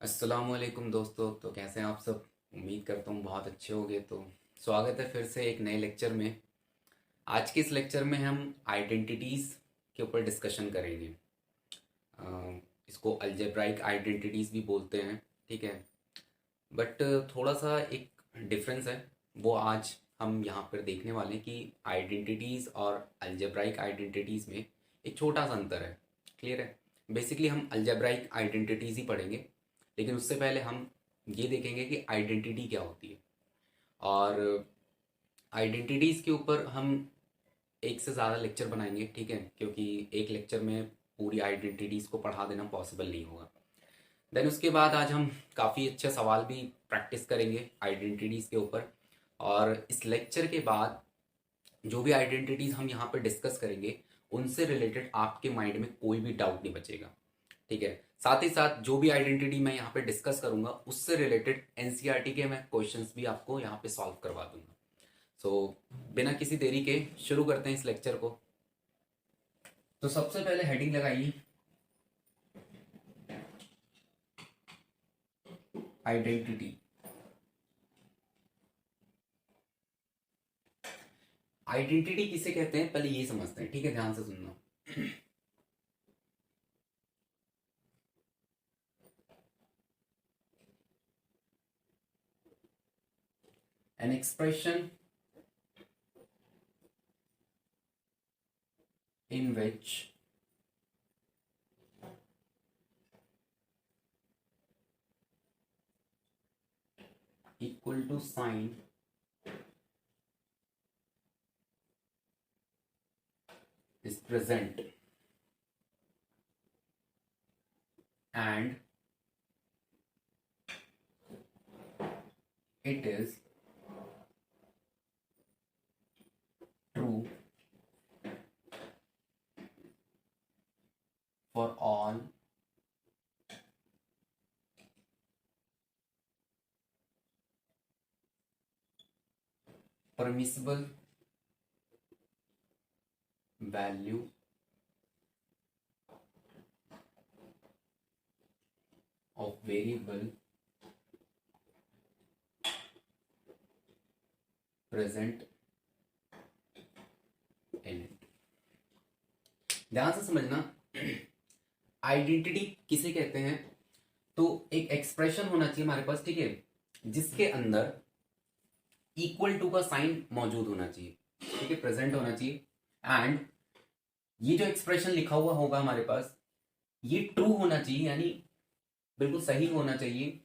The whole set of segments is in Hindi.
अस्सलामुअलैकुम दोस्तों। तो कैसे हैं आप सब? उम्मीद करता हूँ बहुत अच्छे होंगे। तो स्वागत है फिर से एक नए लेक्चर में। आज के इस लेक्चर में हम आइडेंटिटीज़ के ऊपर डिस्कशन करेंगे। अ, इसको अलजेब्राइक आइडेंटिटीज़ भी बोलते हैं, ठीक है। बट थोड़ा सा एक डिफरेंस है, वो आज हम यहाँ पर देखने वाले हैं कि आइडेंटिटीज़ और अलजेब्राइक आइडेंटिटीज़ में एक छोटा सा अंतर है। क्लियर है? बेसिकली हम अलजेब्राइक आइडेंटिटीज़ ही पढ़ेंगे, लेकिन उससे पहले हम ये देखेंगे कि आइडेंटिटी क्या होती है। और आइडेंटिटीज़ के ऊपर हम एक से ज़्यादा लेक्चर बनाएंगे, ठीक है, क्योंकि एक लेक्चर में पूरी आइडेंटिटीज़ को पढ़ा देना पॉसिबल नहीं होगा। देन उसके बाद आज हम काफ़ी अच्छे सवाल भी प्रैक्टिस करेंगे आइडेंटिटीज़ के ऊपर। और इस लेक्चर के बाद जो भी आइडेंटिटीज़ हम यहाँ पर डिस्कस करेंगे उनसे रिलेटेड आपके माइंड में कोई भी डाउट नहीं बचेगा, ठीक है। साथ ही साथ जो भी आइडेंटिटी मैं यहाँ पे डिस्कस करूंगा उससे रिलेटेड एनसीईआरटी के मैं क्वेश्चंस भी आपको यहाँ पे सॉल्व करवा दूंगा। बिना किसी देरी के शुरू करते हैं इस लेक्चर को। तो सबसे पहले हेडिंग लगाइए, आइडेंटिटी। आइडेंटिटी किसे कहते हैं पहले ये समझते हैं, ठीक है, ध्यान से सुनना। An expression in which equal to sign is present and it is true for all permissible value of variable present in it। ध्यान से समझना, आइडेंटिटी किसे कहते हैं? तो एक एक्सप्रेशन होना चाहिए हमारे पास, ठीक है, जिसके अंदर इक्वल टू का साइन मौजूद होना चाहिए, ठीक है, प्रेजेंट होना चाहिए। एंड ये जो एक्सप्रेशन लिखा हुआ होगा हमारे पास, ये ट्रू होना चाहिए, यानी बिल्कुल सही होना चाहिए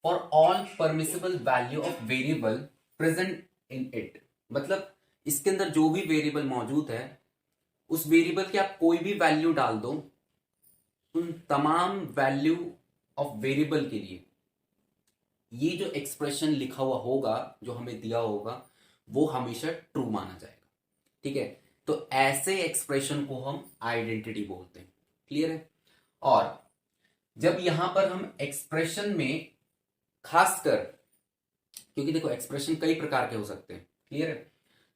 for all permissible value of variable present in it. मतलब इसके अंदर जो भी वेरिएबल मौजूद है उस वेरिएबल की आप कोई भी वैल्यू डाल दो, उन तमाम वैल्यू ऑफ वेरिएबल के लिए ये जो एक्सप्रेशन लिखा हुआ होगा, जो हमें दिया होगा, वो हमेशा ट्रू माना जाएगा, ठीक है। तो ऐसे एक्सप्रेशन को हम आइडेंटिटी बोलते हैं। क्लियर है? और जब यहां पर हम एक्सप्रेशन में खासकर, क्योंकि देखो एक्सप्रेशन कई प्रकार के हो सकते हैं, क्लियर है,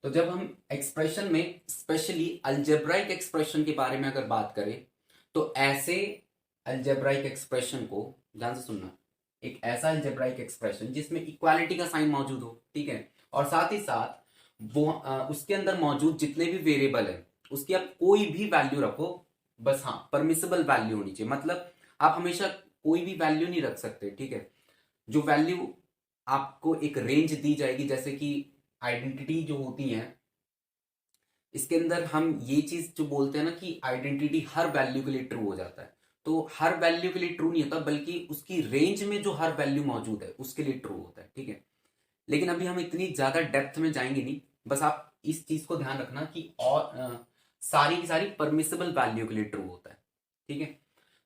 तो जब हम एक्सप्रेशन में स्पेशली अलजेब्राइक एक्सप्रेशन के बारे में अगर बात करें, तो ऐसे अलजेब्राइक एक्सप्रेशन को ध्यान से सुनना, एक ऐसा अलजेब्राइक एक्सप्रेशन जिसमें इक्वालिटी का साइन मौजूद हो, ठीक है, और साथ ही साथ वो उसके अंदर मौजूद जितने भी वेरिएबल है उसकी आप कोई भी वैल्यू रखो, बस हाँ परमिसिबल वैल्यू होनी चाहिए। मतलब आप हमेशा कोई भी वैल्यू नहीं रख सकते, ठीक है। जो वैल्यू आपको एक रेंज दी जाएगी, जैसे कि आइडेंटिटी जो होती है इसके अंदर हम ये चीज जो बोलते हैं ना कि आइडेंटिटी हर वैल्यू के लिए ट्रू हो जाता है, तो हर वैल्यू के लिए ट्रू नहीं होता, बल्कि उसकी रेंज में जो हर वैल्यू मौजूद है उसके लिए ट्रू होता है, ठीक है। लेकिन अभी हम इतनी ज्यादा डेप्थ में जाएंगे नहीं, बस आप इस चीज को ध्यान रखना कि और सारी की सारी परमिसिबल वैल्यू के लिए ट्रू होता है, ठीक है।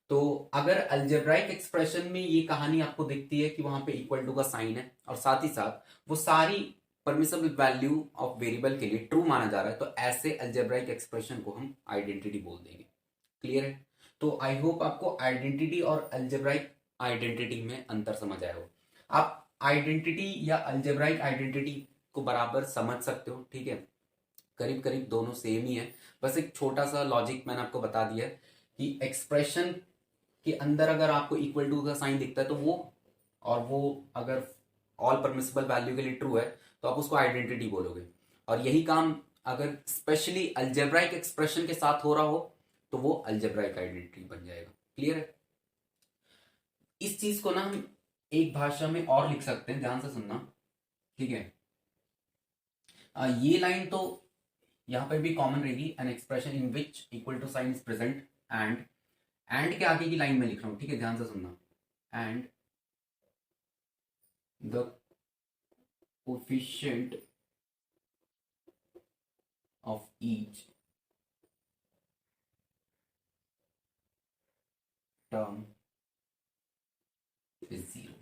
तो अगर अल्जेब्राइक एक्सप्रेशन में ये कहानी आपको दिखती है कि वहां पे इक्वल टू का साइन है और साथ ही साथ वो सारी परमिसिबल वैल्यू ऑफ वेरिएबल के लिए ट्रू माना जा रहा है, तो ऐसे अल्जेब्राइक एक्सप्रेशन को हम आइडेंटिटी बोल देंगे। क्लियर है? तो आई होप आपको आइडेंटिटी और अल्जेब्राइक आइडेंटिटी में अंतर समझ आया हो। आप आइडेंटिटी या अल्जेब्राइक आइडेंटिटी को बराबर समझ सकते हो, ठीक है, करीब करीब दोनों सेम ही है। बस एक छोटा सा लॉजिक मैंने आपको बता दिया कि एक्सप्रेशन कि अंदर अगर आपको इक्वल टू का साइन दिखता है तो वो, और वो अगर ऑल परमिसिबल वैल्यू के लिए ट्रू है तो आप उसको आइडेंटिटी बोलोगे। और यही काम अगर स्पेशली अलजेब्राइक एक्सप्रेशन के साथ हो रहा हो तो वो अलजेब्राइक आइडेंटिटी बन जाएगा। क्लियर है? इस चीज को ना हम एक भाषा में और लिख सकते हैं, ध्यान से सुनना, ठीक है। ये लाइन तो यहां पर भी कॉमन रहेगी, an expression in which equal to sign is present and के आगे की लाइन में लिख रहा हूं, ठीक है, ध्यान से सुनना। And the coefficient of each term is zero.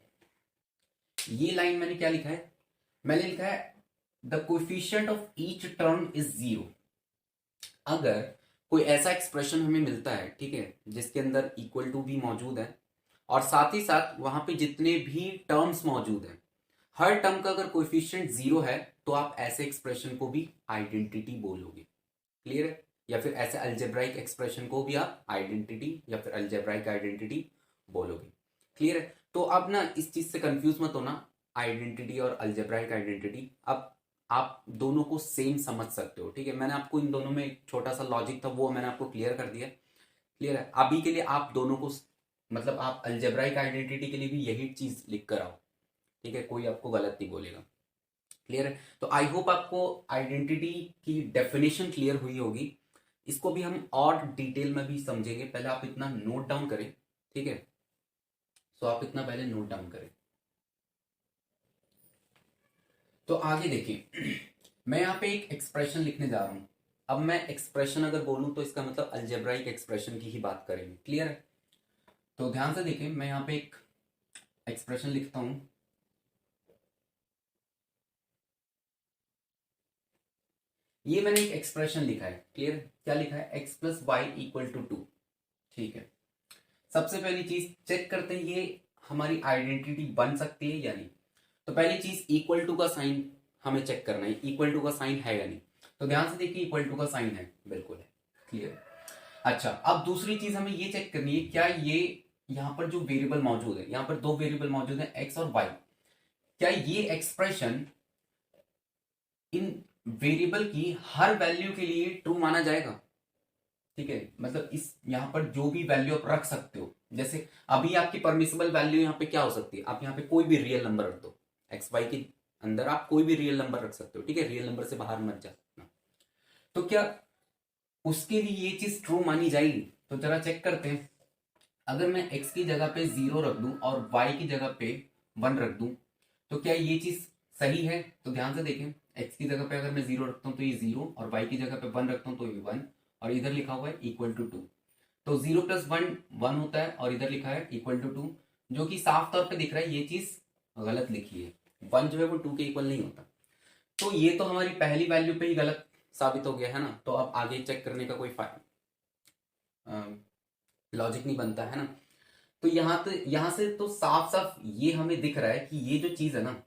ये लाइन मैंने क्या लिखा है? मैंने लिखा है the coefficient of each term is zero. अगर कोई ऐसा एक्सप्रेशन हमें मिलता है, ठीक है, जिसके अंदर इक्वल टू भी मौजूद है और साथ ही साथ वहां पे जितने भी टर्म्स मौजूद हैं, हर टर्म का अगर कोएफिशिएंट जीरो है तो आप ऐसे एक्सप्रेशन को भी आइडेंटिटी बोलोगे। क्लियर है? या फिर ऐसे अलजेब्राइक एक्सप्रेशन को भी आप आइडेंटिटी या फिर अलजेब्राइक आइडेंटिटी बोलोगे। क्लियर है? तो अब ना इस चीज से कंफ्यूज मत होना, आइडेंटिटी और अलजेब्राइक आइडेंटिटी अब आप दोनों को सेम समझ सकते हो, ठीक है। मैंने आपको इन दोनों में एक छोटा सा लॉजिक था वो मैंने आपको क्लियर कर दिया। क्लियर है? अभी के लिए आप दोनों को, मतलब आप अलजेब्राइक आइडेंटिटी के लिए भी यही चीज लिख कर आओ, ठीक है, कोई आपको गलत नहीं बोलेगा। क्लियर है? तो आई होप आपको आइडेंटिटी की डेफिनेशन क्लियर हुई होगी। इसको भी हम और डिटेल में भी समझेंगे, पहले आप इतना नोट डाउन करें, ठीक है। सो आप इतना पहले नोट डाउन करें। तो आगे देखिए मैं यहाँ पे एक एक्सप्रेशन लिखने जा रहा हूं। अब मैं एक्सप्रेशन अगर बोलूं तो इसका मतलब अलजेब्राइक एक्सप्रेशन की ही बात करेंगे। क्लियर है? तो ध्यान से देखिए मैं यहाँ पे एक एक्सप्रेशन लिखता हूं। ये मैंने एक एक्सप्रेशन लिखा है। क्लियर? क्या लिखा है? x plus Y equal to 2। ठीक है, सबसे पहली चीज चेक करते हैं ये हमारी आइडेंटिटी बन सकती है या नहीं। तो पहली चीज इक्वल टू का साइन हमें चेक करना है, इक्वल टू का साइन है या नहीं। तो ध्यान से देखिए इक्वल टू का साइन है, बिल्कुल है। क्लियर? अच्छा, अब दूसरी चीज हमें ये चेक करनी है क्या ये यहाँ पर जो वेरिएबल मौजूद है, यहाँ पर दो वेरिएबल मौजूद है एक्स और वाई, क्या ये एक्सप्रेशन इन वेरिएबल की हर वैल्यू के लिए ट्रू माना जाएगा। ठीक है, मतलब इस यहाँ पर जो भी वैल्यू आप रख सकते हो, जैसे अभी आपकी परमिसिबल वैल्यू यहाँ पे क्या हो सकती है, आप यहाँ पे कोई भी रियल नंबर रख दो, एक्स वाई के अंदर आप कोई भी रियल नंबर रख सकते हो। ठीक है, रियल नंबर से बाहर मत जाना। तो क्या उसके लिए ये चीज ट्रू मानी जाएगी? तो जरा चेक करते हैं। अगर मैं x की जगह पे 0 रख दूं और y की जगह पे 1 रख दूं तो क्या ये चीज सही है? तो ध्यान से देखें, x की जगह पे अगर मैं 0 रखता हूं तो ये 0 और y की जगह पे 1 रखता हूं तो ये 1 और इधर लिखा हुआ है इक्वल टू 2। तो 0 प्लस 1 1 होता है और इधर लिखा है इक्वल टू 2, जो कि साफ तौर पर दिख रहा है ये चीज गलत लिखी है। 1 जो है वो 2 के इक्वल नहीं होता। तो ये तो हमारी पहली वैल्यू पे ही गलत साबित हो गया है ना। तो अब आगे चेक करने का कोई लॉजिक नहीं बनता है ना। तो यहां से तो साफ साफ ये हमें दिख रहा है कि ये जो चीज है ना,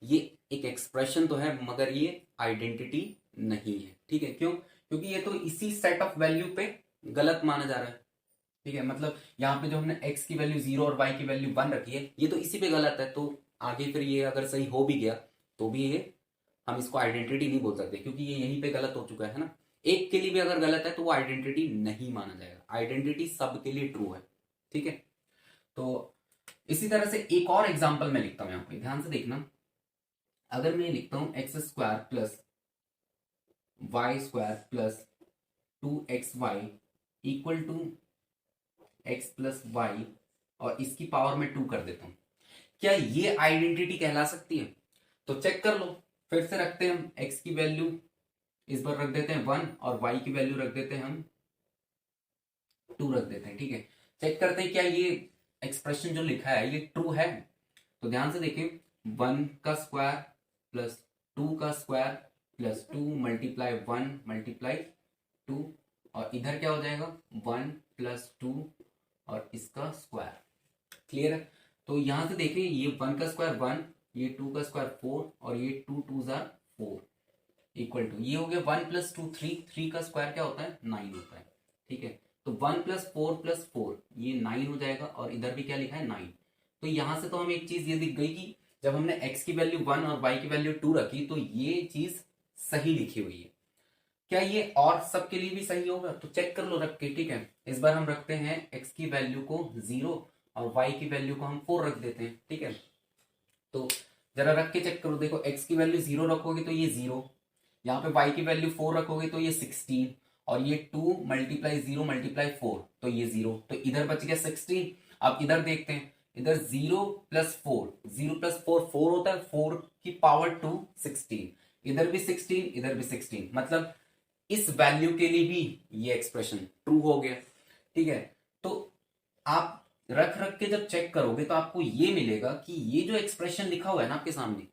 ये एक एक्सप्रेशन तो है मगर ये आइडेंटिटी नहीं है। ठीक है, क्यों? क्योंकि ये तो इसी सेट ऑफ वैल्यू पे गलत माना जा रहा है। ठीक है, मतलब यहाँ पे जो हमने x की वैल्यू 0 और y की वैल्यू 1 रखी है ये तो इसी पे गलत है। तो आगे फिर ये अगर सही हो भी गया तो भी ये हम इसको आइडेंटिटी नहीं बोल सकते, क्योंकि ये यहीं पे गलत हो चुका है ना। एक के लिए भी अगर गलत है तो वो आइडेंटिटी नहीं माना जाएगा। आइडेंटिटी सबके लिए ट्रू है। ठीक है, तो इसी तरह से एक और एग्जांपल मैं लिखता हूं, यहां पे ध्यान से देखना। अगर मैं लिखता हूं X square plus Y square plus 2xy equal to x plus Y और इसकी पावर में 2 कर देता हूं, क्या ये आइडेंटिटी कहला सकती है? तो चेक कर लो, फिर से रखते हैं हम x की वैल्यू इस बार रख देते हैं 1 और y की वैल्यू रख देते हैं हम 2 रख देते हैं। ठीक है, चेक करते हैं क्या ये एक्सप्रेशन जो लिखा है ये ट्रू है। तो ध्यान से देखें, 1 का स्क्वायर प्लस 2 का स्क्वायर प्लस 2 मल्टीप्लाई 1 मल्टीप्लाई 2 और इधर क्या हो जाएगा 1 प्लस 2 और इसका स्क्वायर। क्लियर है? तो यहां से देखिए ये 1 का स्क्वायर 1, ये 2 का स्क्वायर 4 और ये 2 2 4 इक्वल टू ये हो गया 1 प्लस 2 3, 3 का स्क्वायर क्या होता है 9 होता है। ठीक है, तो 1 + 4 + 4 ये 9 हो जाएगा, और इधर भी क्या लिखा है 9। तो यहां से तो हमें एक चीज ये दिख गई कि जब हमने x की वैल्यू 1 और y की वैल्यू 2 रखी तो ये चीज सही लिखी हुई है। क्या ये और सबके लिए भी सही होगा? तो चेक कर लो रख के, ठीक है। इस बार हम रखते हैं x की वैल्यू को 0 और y की वैल्यू को हम 4 रख देते हैं, ठीक है। तो जरा रख के चेक करो, देखो x की वैल्यू 0 रखोगे तो ये 0, यहाँ पे y की वैल्यू 4 रखोगे तो ये 16, और ये 2 × 0 × 4 तो ये 0, तो इधर बच गया 16। अब इधर देखते हैं, इधर 0 + 4, 0 + 4 4 होता है, 4 की पावर 2 16, इधर भी 16 इधर भी 16, मतलब इस वैल्यू के लिए भी ये एक्सप्रेशन ट्रू हो गया, ठीक है। तो आप रख रख के जब चेक करोगे तो आपको ये मिलेगा कि ये जो एक्सप्रेशन लिखा हुआ है ना आपके सामने,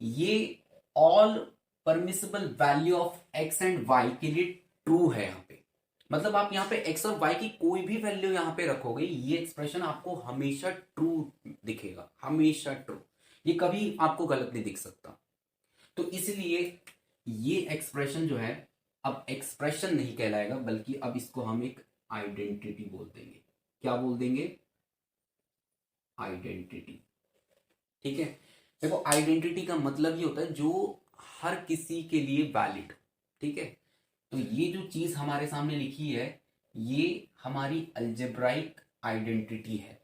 ये all permissible value of x and y के लिए ट्रू है यहाँ पे। मतलब आप यहाँ पे x और y की कोई भी वैल्यू यहाँ पे रखोगे, ये एक्सप्रेशन आपको हमेशा ट्रू दिखेगा, हमेशा ट्रू, ये कभी आपको गलत नहीं दिख सकता। तो इसलिए ये एक्सप्रेशन जो है अब एक्सप्रेशन नहीं कहलाएगा, बल्कि अब इसको हम एक आइडेंटिटी बोल देंगे। क्या बोल देंगे? आइडेंटिटी, ठीक है। देखो आइडेंटिटी का मतलब ये होता है जो हर किसी के लिए वैलिड, ठीक है। तो ये जो चीज हमारे सामने लिखी है ये हमारी अलजेब्राइक आइडेंटिटी है,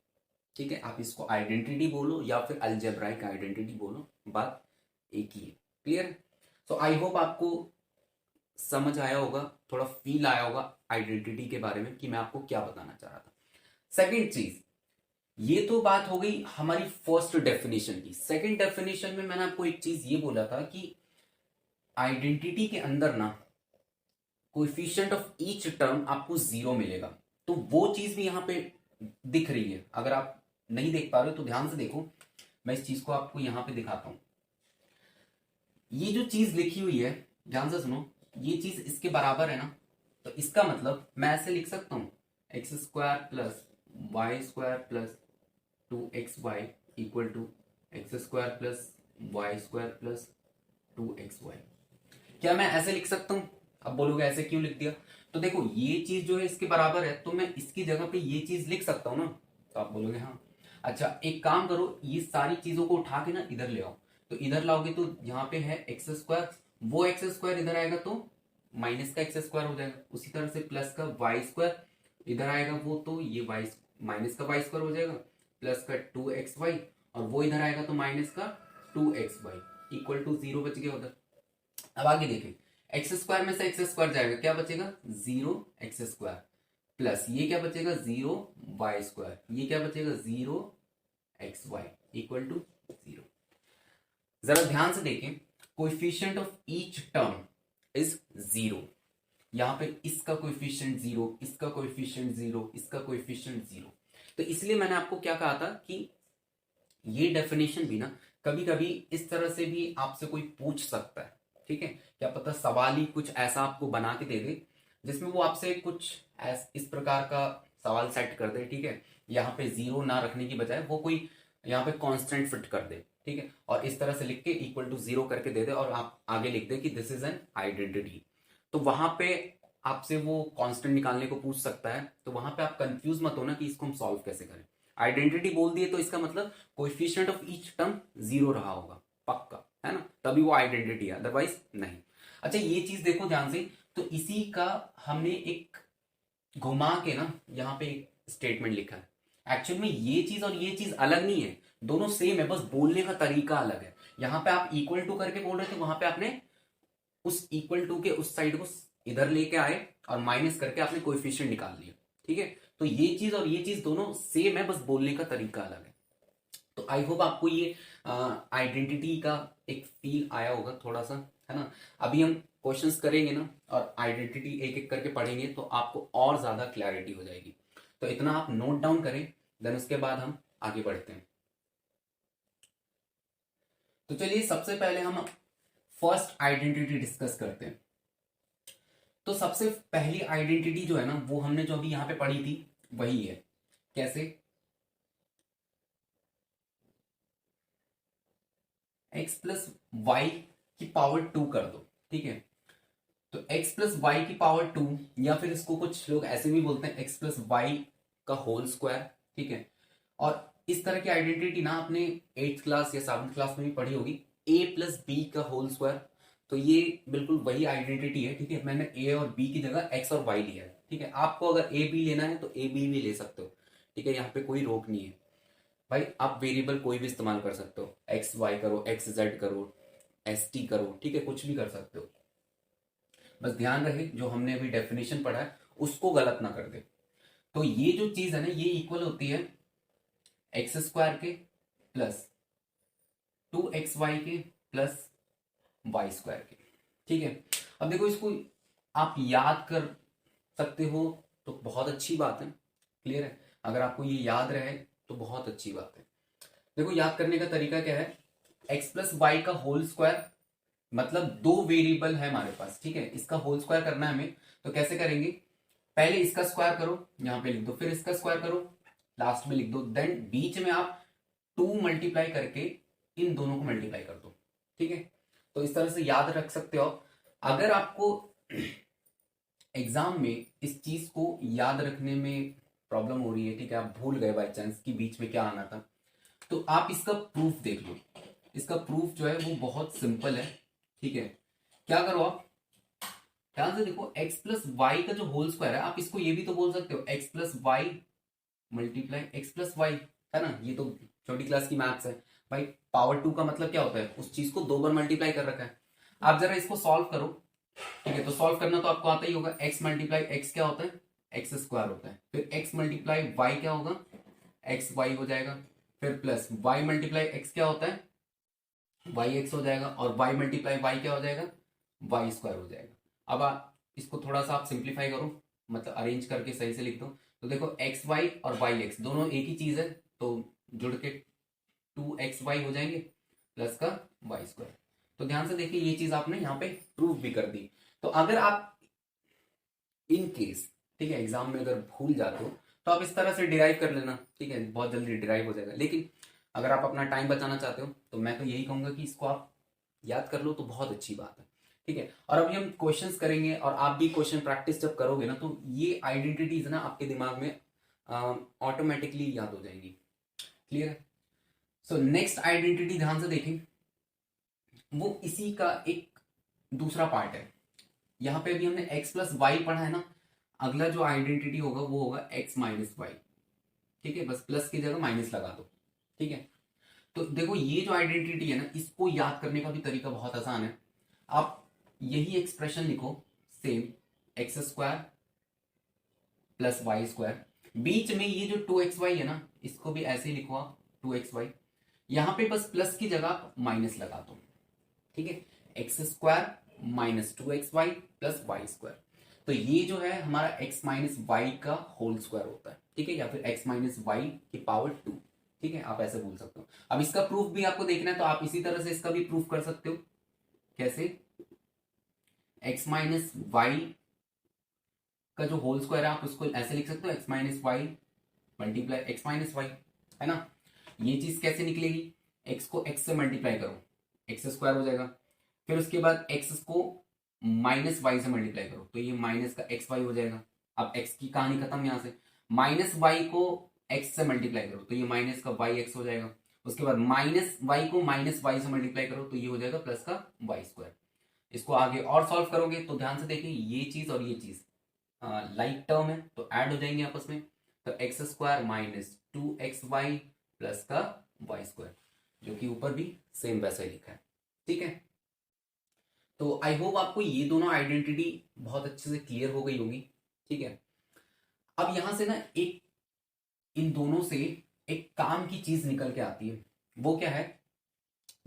ठीक है। आप इसको आइडेंटिटी बोलो या फिर अलजेब्राइक आइडेंटिटी बोलो, बात एक ही है। क्लियर? तो आई होप आपको समझ आया होगा, थोड़ा फील आया होगा आइडेंटिटी के बारे में कि मैं आपको क्या बताना चाह रहा था। सेकंड चीज, ये तो बात हो गई हमारी फर्स्ट डेफिनेशन की। सेकंड डेफिनेशन में मैंने आपको एक चीज ये बोला था कि आइडेंटिटी के अंदर ना कोएफिशिएंट ऑफ ईच टर्म आपको 0 मिलेगा। तो वो चीज भी यहां पे दिख रही है, अगर आप नहीं देख पा रहे हो तो ध्यान से देखो, मैं इस चीज को आपको यहां पे दिखाता हूं। ये जो चीज लिखी हुई है ध्यान से सुनो, ये चीज इसके बराबर है ना, तो इसका मतलब मैं ऐसे लिख सकता हूं x² + y² + 2xy = x² + y² + 2xy। क्या मैं ऐसे लिख सकता हूं? अब बोलोगे ऐसे क्यों लिख दिया? तो देखो ये चीज जो है इसके बराबर है, तो मैं इसकी जगह पे ये चीज लिख सकता हूं ना। तो आप बोलोगे हाँ। अच्छा एक काम करो, ये सारी चीजों को उठा के ना इधर ले आओ, तो इधर लाओगे तो यहाँ पे है x², वो x² इधर आएगा तो माइनस का x² हो जाएगा, उसी तरह से प्लस का y² इधर आएगा वो तो ये y माइनस का y² हो जाएगा, प्लस का 2xy, और वो इधर आएगा तो माइनस का 2xy = 0 बच गया उधर। अब आगे देखें, x² में से x² जाएगा, क्या बचेगा 0x², प्लस ये क्या बचेगा 0y², ये क्या बचेगा 0xy = 0। जरा ध्यान से देखें, coefficient of each term is 0। यहां पे इसका कोएफिशिएंट 0, इसका कोएफिशिएंट 0, इसका कोएफिशिएंट 0। तो इसलिए मैंने आपको क्या कहा था कि ये डेफिनेशन भी ना कभी कभी इस तरह से भी आपसे कोई पूछ सकता है, ठीक है। क्या पता सवाल ही कुछ ऐसा आपको बना के दे दे जिसमें वो आपसे कुछ इस प्रकार का सवाल सेट कर दे, ठीक है। यहाँ पे 0 ना रखने की बजाय वो कोई यहाँ पे कांस्टेंट फिट कर दे, ठीक है, और इस तरह से लिख के =0 करके दे दे, और आप आगे लिख दे कि दिस इज एन आइडेंटिटी। तो वहां पे आपसे वो कांस्टेंट निकालने को पूछ सकता है, तो वहां पे आप कंफ्यूज मत होना कि इसको हम सॉल्व कैसे करें। आइडेंटिटी बोल दिए तो इसका मतलब कोएफिशिएंट ऑफ ईच टर्म 0 रहा होगा पक्का, है ना, तभी वो आइडेंटिटी है, अदरवाइज नहीं। अच्छा ये चीज देखो ध्यान से, तो इसी का हमने एक घुमा के ना यहाँ पे एक स्टेटमेंट लिखा है। एक्चुअल में ये चीज और ये चीज अलग नहीं है, दोनों सेम है, बस बोलने का तरीका अलग है। यहाँ पे आप == करके बोल रहे थे, वहां पे आपने उस == के उस साइड को इधर लेके आए और माइनस करके आपने कोएफिशिएंट निकाल लिया, ठीक है। तो ये चीज और ये चीज दोनों सेम है, बस बोलने का तरीका अलग है। तो आई होप आपको ये आइडेंटिटी का एक फील आया होगा थोड़ा सा, है ना। अभी हम क्वेश्चंस करेंगे ना और आइडेंटिटी एक एक करके पढ़ेंगे तो आपको और ज्यादा क्लैरिटी हो जाएगी। तो इतना आप नोट डाउन करें, देन उसके बाद हम आगे बढ़ते हैं। तो चलिए सबसे पहले हम फर्स्ट आइडेंटिटी डिस्कस करते हैं। तो सबसे पहली आइडेंटिटी जो है ना वो हमने जो अभी यहां पे पढ़ी थी वही है। कैसे? x + y² कर दो, ठीक है। तो x प्लस वाई की पावर 2, या फिर इसको कुछ लोग ऐसे भी बोलते हैं x प्लस वाई का होल स्क्वायर, ठीक है। और इस तरह की आइडेंटिटी ना आपने 8th क्लास या 7th क्लास में भी पढ़ी होगी, a प्लस बी का होल स्क्वायर। तो ये बिल्कुल वही आइडेंटिटी है, ठीक है। मैंने a और b की जगह x और y लिया है, ठीक है। आपको अगर a b लेना है तो a b भी ले सकते हो, ठीक है। यहाँ पे कोई रोक नहीं है भाई, आप वेरिएबल कोई भी इस्तेमाल कर सकते हो, एक्स वाई करो, एक्स जेड करो, एस टी करो, ठीक है, कुछ भी कर सकते हो। बस ध्यान रहे जो हमने अभी डेफिनेशन पढ़ा है उसको गलत ना कर दे। तो ये जो चीज है ना, ये इक्वल होती है एक्स स्क्वायर के प्लस 2xy के प्लस वाई स्क्वायर के, ठीक है। अब देखो इसको आप याद कर सकते हो तो बहुत अच्छी बात है, क्लियर है। अगर आपको ये याद रहे तो बहुत अच्छी बात है। देखो याद करने का तरीका क्या है, एक्स प्लस वाई का होल स्क्वायर, मतलब दो वेरिएबल है हमारे पास, ठीक है। इसका होल स्क्वायर करना है हमें, तो कैसे करेंगे, पहले इसका स्क्वायर करो, यहां पे लिख दो, फिर इसका स्क्वायर करो, लास्ट में लिख दो, देन बीच में आप 2 मल्टीप्लाई करके इन दोनों को मल्टीप्लाई कर दो, ठीक है। तो इस तरह से याद रख सकते हो। अगर आपको एग्जाम में इस चीज को याद रखने में प्रॉब्लम हो रही है, ठीक है, आप भूल गए बाई चांस कि बीच में क्या आना था, तो आप इसका प्रूफ देख लो। इसका प्रूफ जो है वो बहुत सिंपल है, ठीक है। क्या करो आप ध्यान से देखो, x प्लस वाई का जो होल स्क्वायर है, आप इसको ये भी तो बोल सकते हो x plus Y multiply x plus Y, है ना। ये तो छोटी क्लास की मैथ्स है भाई। पावर 2 का मतलब क्या होता है, उस चीज को 2 बार मल्टीप्लाई कर रखा है। आप जरा इसको सॉल्व करो, ठीक है। तो सॉल्व करना तो आपको आता ही होगा, x मल्टीप्लाई एक्स क्या होता है, एक्स स्क्वायर होता है, फिर x मल्टीप्लाई वाई क्या होगा, एक्स वाई हो जाएगा, फिर प्लस y मल्टीप्लाई एक्स क्या होता है, वाई एक्स हो जाएगा, और y मल्टीप्लाई वाई क्या हो जाएगा, वाई स्क्वायर हो जाएगा। अब आप इसको थोड़ा सा आप सिंप्लीफाई करो, मतलब अरेंज करके सही से लिख दो। तो देखो एक्स वाई और वाई एक्स दोनों एक ही चीज है, तो जुड़ के 2xy हो जाएंगे प्लस का वाई स्क्वायर। तो ध्यान से देखिए ये चीज आपने यहाँ पे प्रूव भी कर दी। तो अगर आप इन केस, ठीक है, एग्जाम में अगर भूल जाते हो तो आप इस तरह से डिराइव कर लेना, ठीक है, बहुत जल्दी डिराइव हो जाएगा। लेकिन अगर आप अपना टाइम बचाना चाहते हो तो मैं तो यही कहूंगा कि इसको आप याद कर लो तो बहुत अच्छी बात है, ठीक है। और अभी हम क्वेश्चंस करेंगे और आप भी क्वेश्चन प्रैक्टिस जब करोगे ना, तो ये आइडेंटिटीज ना आपके दिमाग में ऑटोमेटिकली याद हो जाएंगी, क्लियर है। सो नेक्स्ट आइडेंटिटी ध्यान से देखें, वो इसी का एक दूसरा पार्ट है। यहां पे अभी हमने x प्लस वाई पढ़ा है ना, अगला जो आइडेंटिटी होगा वो होगा x माइनस वाई, ठीक है। बस प्लस की जगह माइनस लगा दो, ठीक है। तो देखो ये जो आइडेंटिटी है ना, इसको याद करने का भी तरीका बहुत आसान है। आप यही एक्सप्रेशन लिखो, same X square plus Y square, बीच में ये जो 2xy है ना, इसको भी ऐसे ही लिखो आप 2xy, यहां पे बस प्लस की जगह माइनस लगा दो, ठीक है। X square minus 2xy plus Y square, तो ये जो है हमारा x माइनस वाई का होल स्क्वायर होता है, ठीक है, या फिर x माइनस वाई की पावर 2, ठीक है, आप ऐसे बोल सकते हो। अब इसका प्रूफ भी आपको देखना है तो आप इसी तरह से इसका भी प्रूफ कर सकते हो। कैसे, x माइनस वाई का जो होल स्क्वायर है आप उसको ऐसे लिख सकते हो, x minus Y multiply X minus Y, है ना। ये चीज कैसे निकलेगी, x को x से मल्टीप्लाई करो, एक्स स्क्वायर हो जाएगा, फिर उसके बाद x को माइनस वाई से मल्टीप्लाई करो तो ये माइनस का एक्स वाई हो जाएगा। अब x की कहानी खत्म, यहां से माइनस वाई को x से मल्टीप्लाई करो तो ये माइनस का वाई एक्स हो जाएगा। उसके बाद माइनस वाई को माइनस वाई से मल्टीप्लाई करो तो ये हो जाएगा प्लस का वाई स्क्वायर। इसको आगे और सॉल्व करोगे तो ध्यान से देखिए ये चीज और ये चीज लाइक टर्म है तो ऐड हो जाएंगे आपस में, तो x square minus 2xy plus का वाई स्क्वायर, जो कि ऊपर भी सेम वैसा ही लिखा है, ठीक है। तो आई होप आपको ये दोनों आइडेंटिटी बहुत अच्छे से क्लियर हो गई होगी, ठीक है। अब यहां से ना एक इन दोनों से एक काम की चीज निकल के आती है, वो क्या है,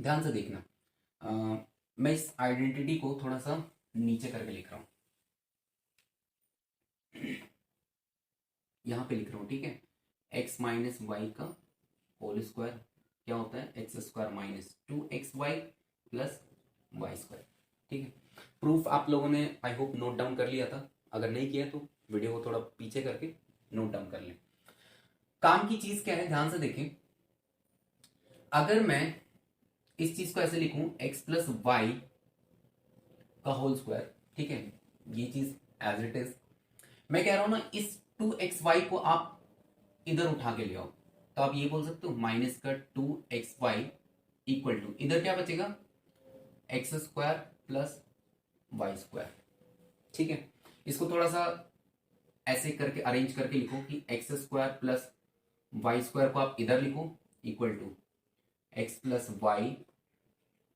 ध्यान से देखना। मैं इस आइडेंटिटी को थोड़ा सा नीचे करके लिख रहा हूं, यहां पे लिख रहा हूं, ठीक है। x माइनस वाई का होल स्क्वायर क्या होता है, x square minus 2xy plus Y square, ठीक है। प्रूफ आप लोगों ने आई होप नोट डाउन कर लिया था, अगर नहीं किया तो वीडियो को थोड़ा पीछे करके नोट डाउन कर लें। काम की चीज क्या है, ध्यान से देखें। अगर मैं इस चीज को ऐसे लिखूं x प्लस वाई का होल स्क्वायर, ठीक है, ये चीज एज इट इज। मैं कह रहा हूं ना, इस 2xy को आप इधर उठा के ले आओ, तो आप ये बोल सकते हो माइनस का 2xy इक्वल टू, इधर क्या बचेगा, x square plus Y square. ठीक है, इसको थोड़ा सा ऐसे करके अरेंज करके लिखो कि x square plus Y square को आप इधर लिखो equal to x plus y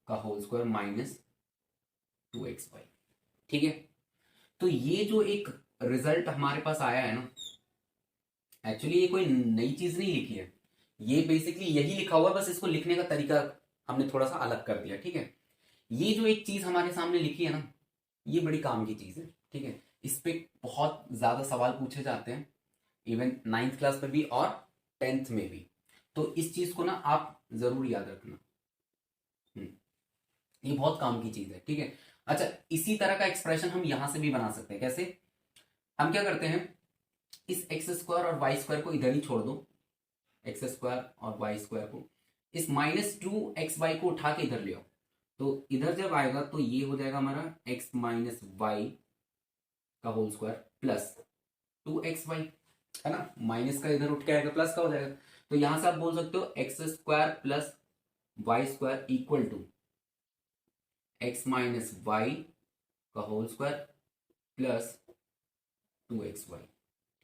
का होल स्क्वायर माइनस 2xy। ठीक है, तो ये जो एक रिजल्ट हमारे पास आया है ना, एक्चुअली ये कोई नई चीज नहीं लिखी है, ये बेसिकली यही लिखा हुआ है, बस इसको लिखने का तरीका हमने थोड़ा सा अलग कर दिया। ठीक है, ये जो एक चीज हमारे सामने लिखी है ना, ये बड़ी काम की चीज है। ठीक है, इस पे बहुत ज्यादा सवाल पूछे जाते हैं, इवन 9th क्लास में भी और 10th में भी। तो इस चीज को ना आप जरूर याद रखना, ये बहुत काम की चीज है। ठीक है, अच्छा, इसी तरह का एक्सप्रेशन हम यहां से भी बना सकते हैं। कैसे? हम क्या करते हैं, इस एक्स स्क्वायर और वाई स्क्वायर को इधर ही छोड़ दो, एक्स स्क्वायर और वाई स्क्वायर को, इस -2xy को उठा के इधर ले आओ, तो इधर जब आएगा तो ये हो जाएगा हमारा x माइनस वाई का होल स्क्वायर प्लस 2xy, है ना, माइनस का इधर उठ के आएगा प्लस का हो जाएगा। तो यहां से आप बोल सकते हो x square plus Y square equal to x minus Y का होल स्क्वायर प्लस 2xy।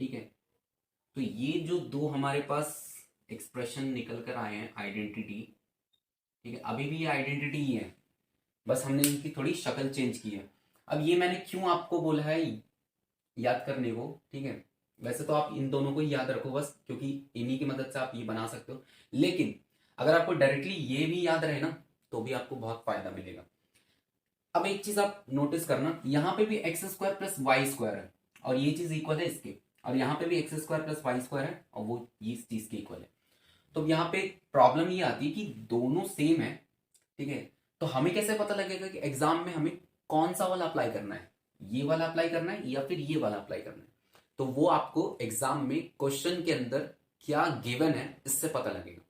ठीक है, तो ये जो दो हमारे पास एक्सप्रेशन निकल कर आए हैं, आइडेंटिटी, ठीक है, अभी भी ये आइडेंटिटी ही है, बस हमने इनकी थोड़ी शक्ल चेंज की है। अब ये मैंने क्यों आपको बोला है याद करने को, ठीक है, वैसे तो आप इन दोनों को ही याद रखो बस, क्योंकि इन्हीं की मदद से आप ये बना सकते हो, लेकिन अगर आपको डायरेक्टली ये भी याद रहे ना, तो भी आपको बहुत फायदा मिलेगा। अब एक चीज आप नोटिस करना, यहां पे भी x square plus Y square है, और ये चीज इक्वल है इसके, और यहाँ पे भी x square plus Y square है, और वो इस चीज के इक्वल है। तो यहाँ पे प्रॉब्लम ये आती है कि दोनों सेम है। ठीक है, तो हमें कैसे पता लगेगा कि एग्जाम में हमें कौन सा वाला अप्लाई करना है, ये वाला अप्लाई करना है या फिर ये वाला अप्लाई करना है? तो वो आपको एग्जाम में क्वेश्चन के अंदर क्या गिवन है इससे पता लगेगा।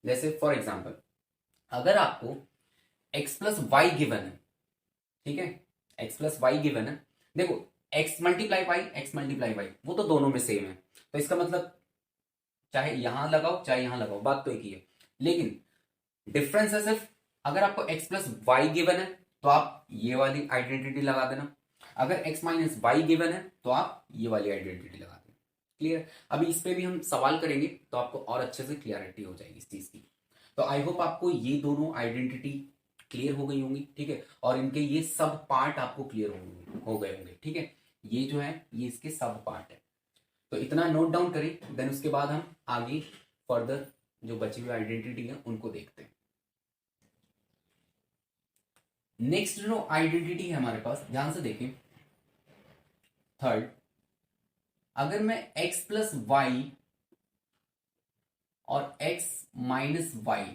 जैसे फॉर एग्जाम्पल, अगर आपको x प्लस वाई गिवन है, ठीक है, x प्लस वाई गिवन है, देखो x multiply y, x multiply y, वो तो दोनों में सेम है, तो इसका मतलब चाहे यहां लगाओ चाहे यहां लगाओ, बात तो एक ही है, लेकिन डिफरेंस है सिर्फ, अगर आपको x प्लस वाई गिवन है तो आप ये वाली आइडेंटिटी लगा देना, अगर x माइनस वाई गिवन है तो आप ये वाली आइडेंटिटी लगा देना। क्लियर? अभी इस पे भी हम सवाल करेंगे तो आपको और अच्छे से क्लियरिटी हो जाएगी इस चीज की। तो आई होप आपको ये दोनों आइडेंटिटी क्लियर हो गई होंगी। ठीक है, और इनके ये सब पार्ट आपको क्लियर हो गए होंगे। ठीक है, ये जो है ये इसके सब पार्ट है, तो इतना नोट डाउन करें, देन उसके बाद हम आगे फर्दर जो बची हुई आइडेंटिटी है उनको देखते हैं। नेक्स्ट जो आइडेंटिटी है हमारे पास, ध्यान से देखें, थर्ड, अगर मैं x प्लस वाई और x माइनस वाई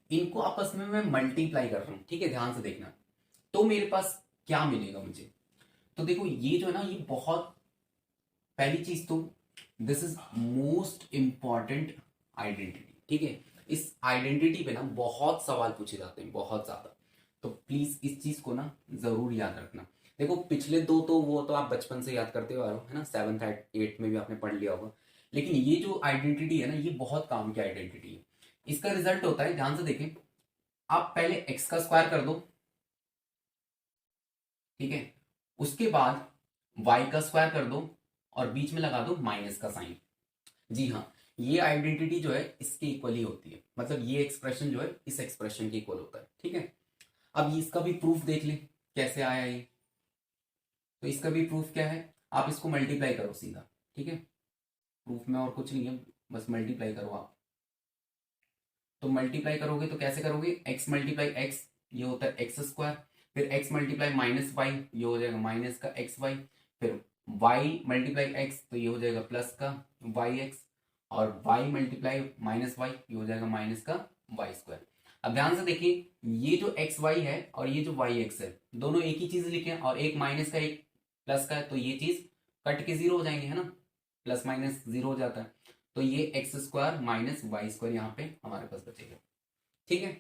इनको आपस में मैं मल्टीप्लाई कर रहा हूं, ठीक है, ध्यान से देखना, तो मेरे पास क्या मिलेगा मुझे? तो देखो ये जो है ना, ये बहुत पहली चीज तो this is most important identity. ठीक है, इस आइडेंटिटी पे ना बहुत सवाल पूछे जाते हैं, बहुत ज्यादा, तो प्लीज इस चीज को ना जरूर याद रखना। देखो पिछले दो तो वो तो आप बचपन से याद करते हो है ना, 7th 8th में भी आपने पढ़ लिया होगा, लेकिन ये जो आइडेंटिटी है ना, ये बहुत काम की आइडेंटिटी है। इसका रिजल्ट होता है, ध्यान से देखें, आप पहले एक्स का स्क्वायर कर दो, ठीक है, उसके बाद वाई का स्क्वायर कर दो, और बीच में लगा दो माइनस का साइन। जी हाँ, ये आइडेंटिटी जो है इसके इक्वल ही होती है, मतलब ये एक्सप्रेशन जो है इस एक्सप्रेशन के इक्वल होता है। ठीक है, अब इसका भी प्रूफ देख ले कैसे आया ये। तो इसका भी प्रूफ क्या है, आप इसको मल्टीप्लाई करो सीधा। ठीक है, प्रूफ में और कुछ नहीं है, बस मल्टीप्लाई करो आप। तो मल्टीप्लाई करोगे तो कैसे करोगे, x मल्टीप्लाई एक्स, ये होता है एक्स स्क्वायर, फिर x मल्टीप्लाई माइनस वाई, ये हो जाएगा माइनस का एक्स वाई, फिर y मल्टीप्लाई एक्स, तो ये हो जाएगा प्लस का वाई एक्स, और y मल्टीप्लाई माइनस वाई, ये हो जाएगा माइनस का वाई स्क्वायर। अब ध्यान से देखिए, ये जो एक्स वाई है और ये जो वाई एक्स है, दोनों एक ही चीज लिखे, और एक माइनस का एक प्लस का है, तो ये चीज कट के जीरो हो जाएंगे, है ना, प्लस माइनस जीरो हो जाता है, तो ये x square minus y square यहाँ पे हमारे पास बचेगा। ठीक है,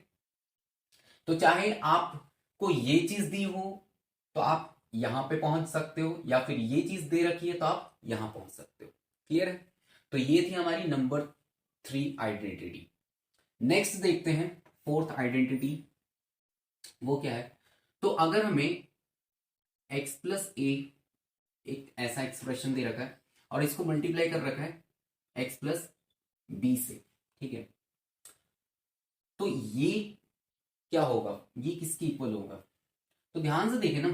तो चाहे आपको ये चीज दी हो तो आप यहां पे पहुंच सकते हो, या फिर ये चीज दे रखी है तो आप यहां पहुंच सकते हो। क्लियर है? तो ये थी हमारी नंबर 3 आइडेंटिटी। नेक्स्ट देखते हैं फोर्थ आइडेंटिटी, वो क्या है। तो अगर हमें x प्लस ए, एक ऐसा एक्सप्रेशन दे रखा है और इसको मल्टीप्लाई कर रखा है x प्लस बी से, ठीक है, तो ये क्या होगा, ये किसकी इक्वल होगा? तो ध्यान से देखें ना,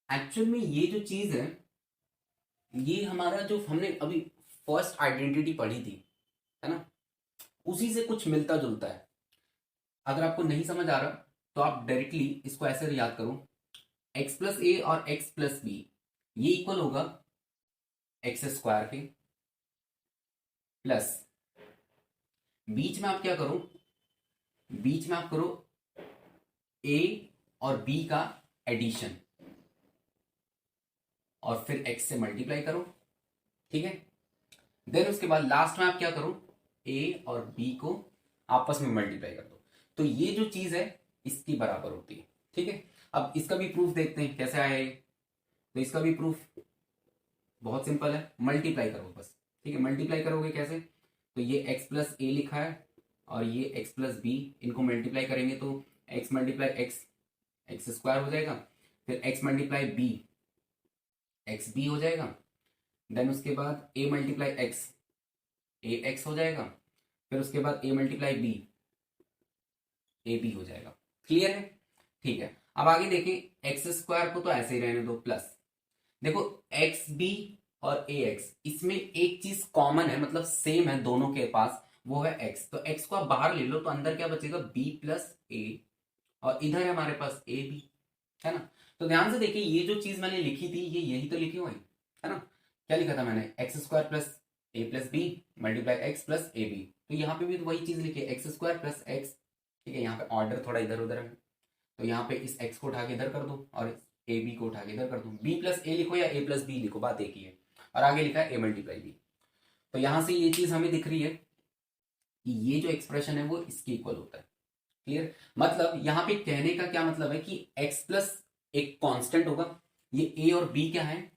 एक्चुअल में ये जो चीज है, ये हमारा जो हमने अभी फर्स्ट आइडेंटिटी पढ़ी थी, है ना, उसी से कुछ मिलता जुलता है। अगर आपको नहीं समझ आ रहा तो आप डायरेक्टली इसको ऐसे याद करो, x प्लस ए और x प्लस बी ये इक्वल होगा एक्स स्क्वायर के, प्लस बीच में आप क्या करो, बीच में आप करो a और b का एडिशन और फिर x से मल्टीप्लाई करो, ठीक है। देन उसके बाद लास्ट में आप क्या करो, a और b को आपस में मल्टीप्लाई कर दो, तो ये जो चीज है इसकी बराबर होती है, ठीक है। अब इसका भी प्रूफ देखते हैं कैसे आया ये। तो इसका भी प्रूफ बहुत सिंपल है, मल्टीप्लाई करो बस, ठीक है। मल्टीप्लाई करोगे कैसे, तो ये x प्लस ए लिखा है और ये x प्लस बी, इनको मल्टीप्लाई करेंगे तो x multiply x, x square हो जाएगा, फिर x multiply b, x b हो जाएगा, देन उसके बाद a multiply x, a x हो जाएगा, फिर उसके बाद a multiply b, a b हो जाएगा। क्लियर है? ठीक है। अब आगे देखिए, एक्स स्क्वायर को तो ऐसे ही रहने दो, प्लस देखो एक्स बी और ए एक्स, इसमें एक चीज कॉमन है, मतलब सेम है दोनों के पास, वो है एक्स। तो एक्स को आप बाहर ले लो तो अंदर क्या बचेगा, बी प्लस ए, और इधर है हमारे पास ए बी, है ना। तो ध्यान से देखिए, ये जो चीज मैंने लिखी थी ये यही तो लिखी हुई है ना। क्या लिखा था मैंने, x square plus a plus b multiply x plus a b, तो यहाँ पे भी तो वही चीज लिखी है, एक्स स्क्वायर प्लस एक्स, ठीक है। यहाँ पे ऑर्डर थोड़ा इधर उधर है, तो यहाँ पे इस x को उठा के इधर कर दो और इस ए बी को उठा के इधर कर दो, b प्लस ए लिखो या a प्लस बी लिखो, बात एक ही है। और आगे लिखा है a मल्टीप्लाई बी। तो यहां से ये चीज हमें दिख रही है कि ये जो एक्सप्रेशन है वो इसके इक्वल होता है। क्लियर? मतलब यहाँ पे कहने का क्या मतलब है कि x प्लस एक कांस्टेंट होगा, ये a और b क्या है,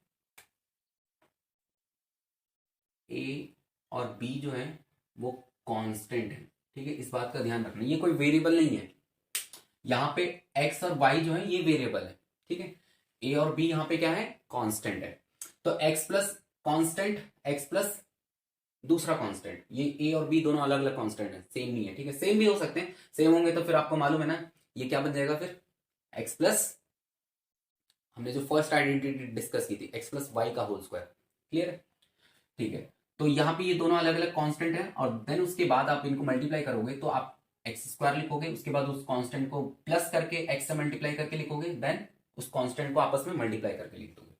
a और b जो है वो कांस्टेंट है, ठीक है। इस बात का ध्यान रखना, ये कोई वेरिएबल नहीं है। यहाँ पे x और y जो है ये वेरिएबल है, ठीक है। a और b यहाँ पे क्या है, कांस्टेंट है। तो x plus constant, x plus दूसरा कांस्टेंट, ये a और b दोनों अलग अलग कांस्टेंट है, सेम नहीं है, ठीक है। सेम भी हो सकते हैं, सेम होंगे तो फिर आपको मालूम है ना, ये क्या बन जाएगा फिर, x प्लस, हमने जो फर्स्ट आइडेंटिटी डिस्कस की थी, x प्लस वाई का होल स्क्वायर। क्लियर है? ठीक है। तो यहाँ पे ये दोनों अलग अलग कांस्टेंट है, और देन उसके बाद आप इनको मल्टीप्लाई करोगे तो आप एक्स स्क्वायर लिखोगे, उसके बाद उस कांस्टेंट को प्लस करके एक्स से मल्टीप्लाई करके लिखोगे, देन उस कांस्टेंट को आपस में मल्टीप्लाई करके लिख दोगे।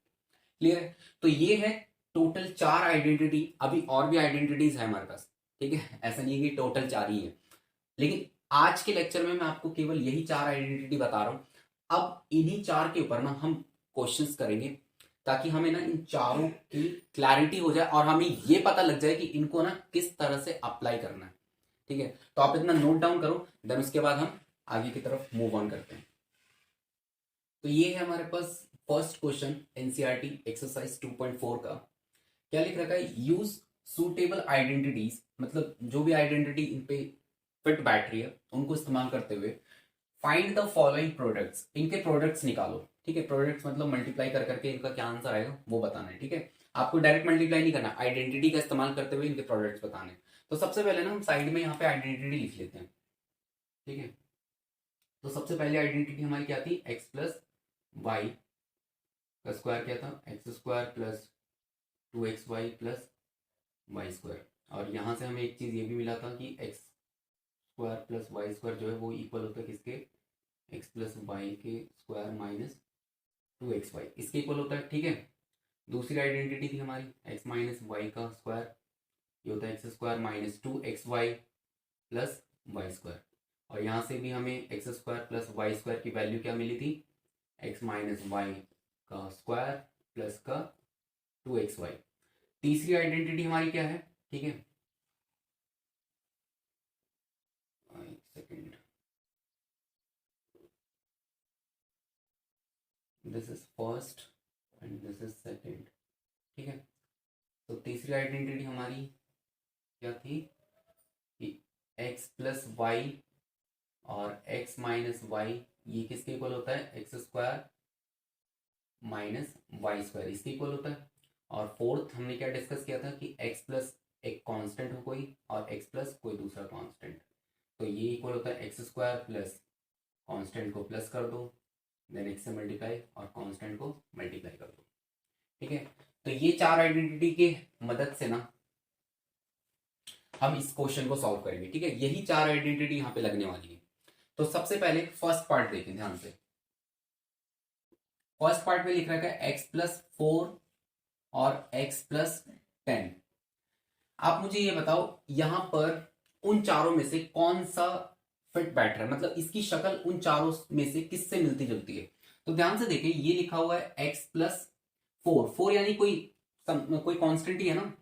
क्लियर है? तो ये है टोटल 4 आइडेंटिटी। अभी और भी आइडेंटिटीज है हमारे पास, ठीक है, ऐसा नहीं है कि टोटल 4 ही है, लेकिन आज के लेक्चर में मैं आपको केवल यही 4 आइडेंटिटी बता रहा हूं। अब इन्हीं 4 के ऊपर ना हम क्वेश्चंस करेंगे, ताकि हमें ना इन चारों की क्लैरिटी हो जाए और हमें ये पता लग जाए कि इनको ना किस तरह से अप्लाई करना है, ठीक है। तो आप इतना नोट डाउन करो, देन उसके बाद हम आगे की तरफ मूव ऑन करते हैं। तो ये है हमारे पास फर्स्ट क्वेश्चन एनसीईआरटी एक्सरसाइज 2.4 का। क्या लिख रखा है, यूज सूटेबल आइडेंटिटीज, मतलब जो भी आइडेंटिटी इन पे फिट बैठ रही है उनको इस्तेमाल करते हुए फाइंड द फॉलोइंग प्रोडक्ट्स, इनके प्रोडक्ट्स निकालो, ठीक है। प्रोडक्ट्स मतलब मल्टीप्लाई कर करके इनका क्या आंसर आएगा वो बताना है, ठीक है। आपको डायरेक्ट मल्टीप्लाई नहीं करना, आइडेंटिटी का इस्तेमाल करते हुए इनके प्रोडक्ट्स बताने। तो सबसे पहले ना हम साइड में यहाँ पे आइडेंटिटी लिख लेते हैं, ठीक है। तो सबसे पहले आइडेंटिटी हमारी क्या थी, एक्स प्लस वाई का स्क्वायर क्या था, x square plus 2xy plus Y square. और यहाँ से हमें एक चीज ये भी मिला था कि x square plus Y square जो है वो इक्वल होता है किसके, एक्स प्लस वाई के स्क्वायर माइनस 2xy, इसके इक्वल होता है, ठीक है। दूसरी आइडेंटिटी थी हमारी x माइनस वाई का स्क्वायर, ये होता है x square minus 2xy plus Y square. और यहाँ से भी हमें x square plus Y square की वैल्यू क्या मिली थी, x माइनस वाई का स्क्वायर प्लस का 2xy। तीसरी आइडेंटिटी हमारी क्या है, ठीक है, एक second, this is first and this is second. ठीक है, तो तीसरी आइडेंटिटी हमारी क्या थी कि x प्लस वाई और x माइनस वाई ये किसके इक्वल होता है, x square minus y square इसके इक्वल होता है। और फोर्थ हमने क्या डिस्कस किया था कि x प्लस एक कांस्टेंट हो कोई और x प्लस कोई दूसरा कांस्टेंट, तो ये इक्वल होता है एक्स स्क्वायर प्लस कांस्टेंट को प्लस कर दो, देन x से मल्टीप्लाई और कांस्टेंट को मल्टीप्लाई कर दो। ठीक है, तो ये चार आइडेंटिटी के मदद से ना हम इस क्वेश्चन को सॉल्व करेंगे। ठीक है, यही चार आइडेंटिटी यहाँ पे लगने वाली है। तो सबसे पहले फर्स्ट पार्ट देखें ध्यान से। फर्स्ट पार्ट में लिख रखा है x प्लस 4 और x प्लस 10। आप मुझे ये बताओ यहां पर उन चारों में से कौन सा फिट बैठ रहा है, मतलब इसकी शक्ल उन चारों में से किससे मिलती जुलती है। तो ध्यान से देखिए, ये लिखा हुआ है x प्लस 4 यानी कोई कांस्टेंट ही है ना,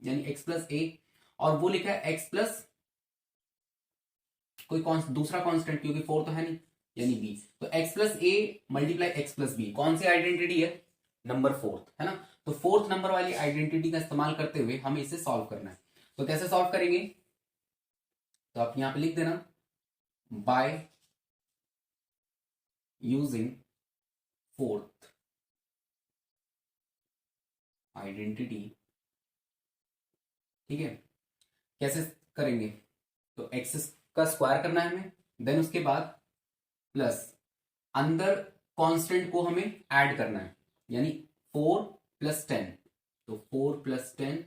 यानी x प्लस ए, और वो लिखा है x प्लस कोई दूसरा कांस्टेंट, क्योंकि 4 तो है नहीं, यानी b। तो x plus a multiply x plus B कौन सी आइडेंटिटी है, नंबर फोर्थ है ना। तो फोर्थ नंबर वाली आइडेंटिटी का इस्तेमाल करते हुए हमें इसे सॉल्व करना है। तो कैसे सॉल्व करेंगे, तो आप यहां पे लिख देना बाय यूजिंग फोर्थ आइडेंटिटी। ठीक है, कैसे करेंगे, तो x का स्क्वायर करना है हमें, देन उसके बाद प्लस अंदर कांस्टेंट को हमें ऐड करना है, यानी 4 प्लस 10, तो 4 प्लस 10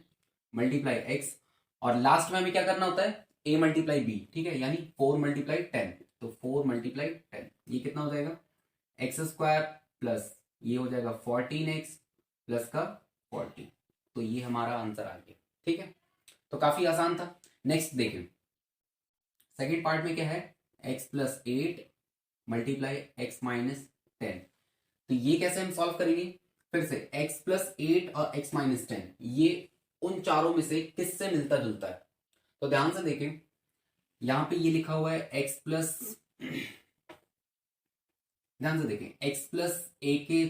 मल्टीप्लाई एक्स, और लास्ट में हमें क्या करना होता है, a मल्टीप्लाई बी। ठीक है, यानी 4 मल्टीप्लाई 10, तो 4 मल्टीप्लाई 10 ये कितना हो जाएगा, एक्स स्क्वायर प्लस ये हो जाएगा 14x प्लस का 40। तो ये हमारा आंसर आ गया। ठीक है, तो काफी आसान था। नेक्स्ट देखें, सेकेंड पार्ट में क्या है, x plus 8 multiply X minus 10। तो ये कैसे हम सॉल्व करेंगे, फिर से x प्लस 8 और x माइनस 10 ये उन चारों में से किससे मिलता जुलता है। तो ध्यान से देखें, यहां पे ये लिखा हुआ है x प्लस, ध्यान से देखें x प्लस ए के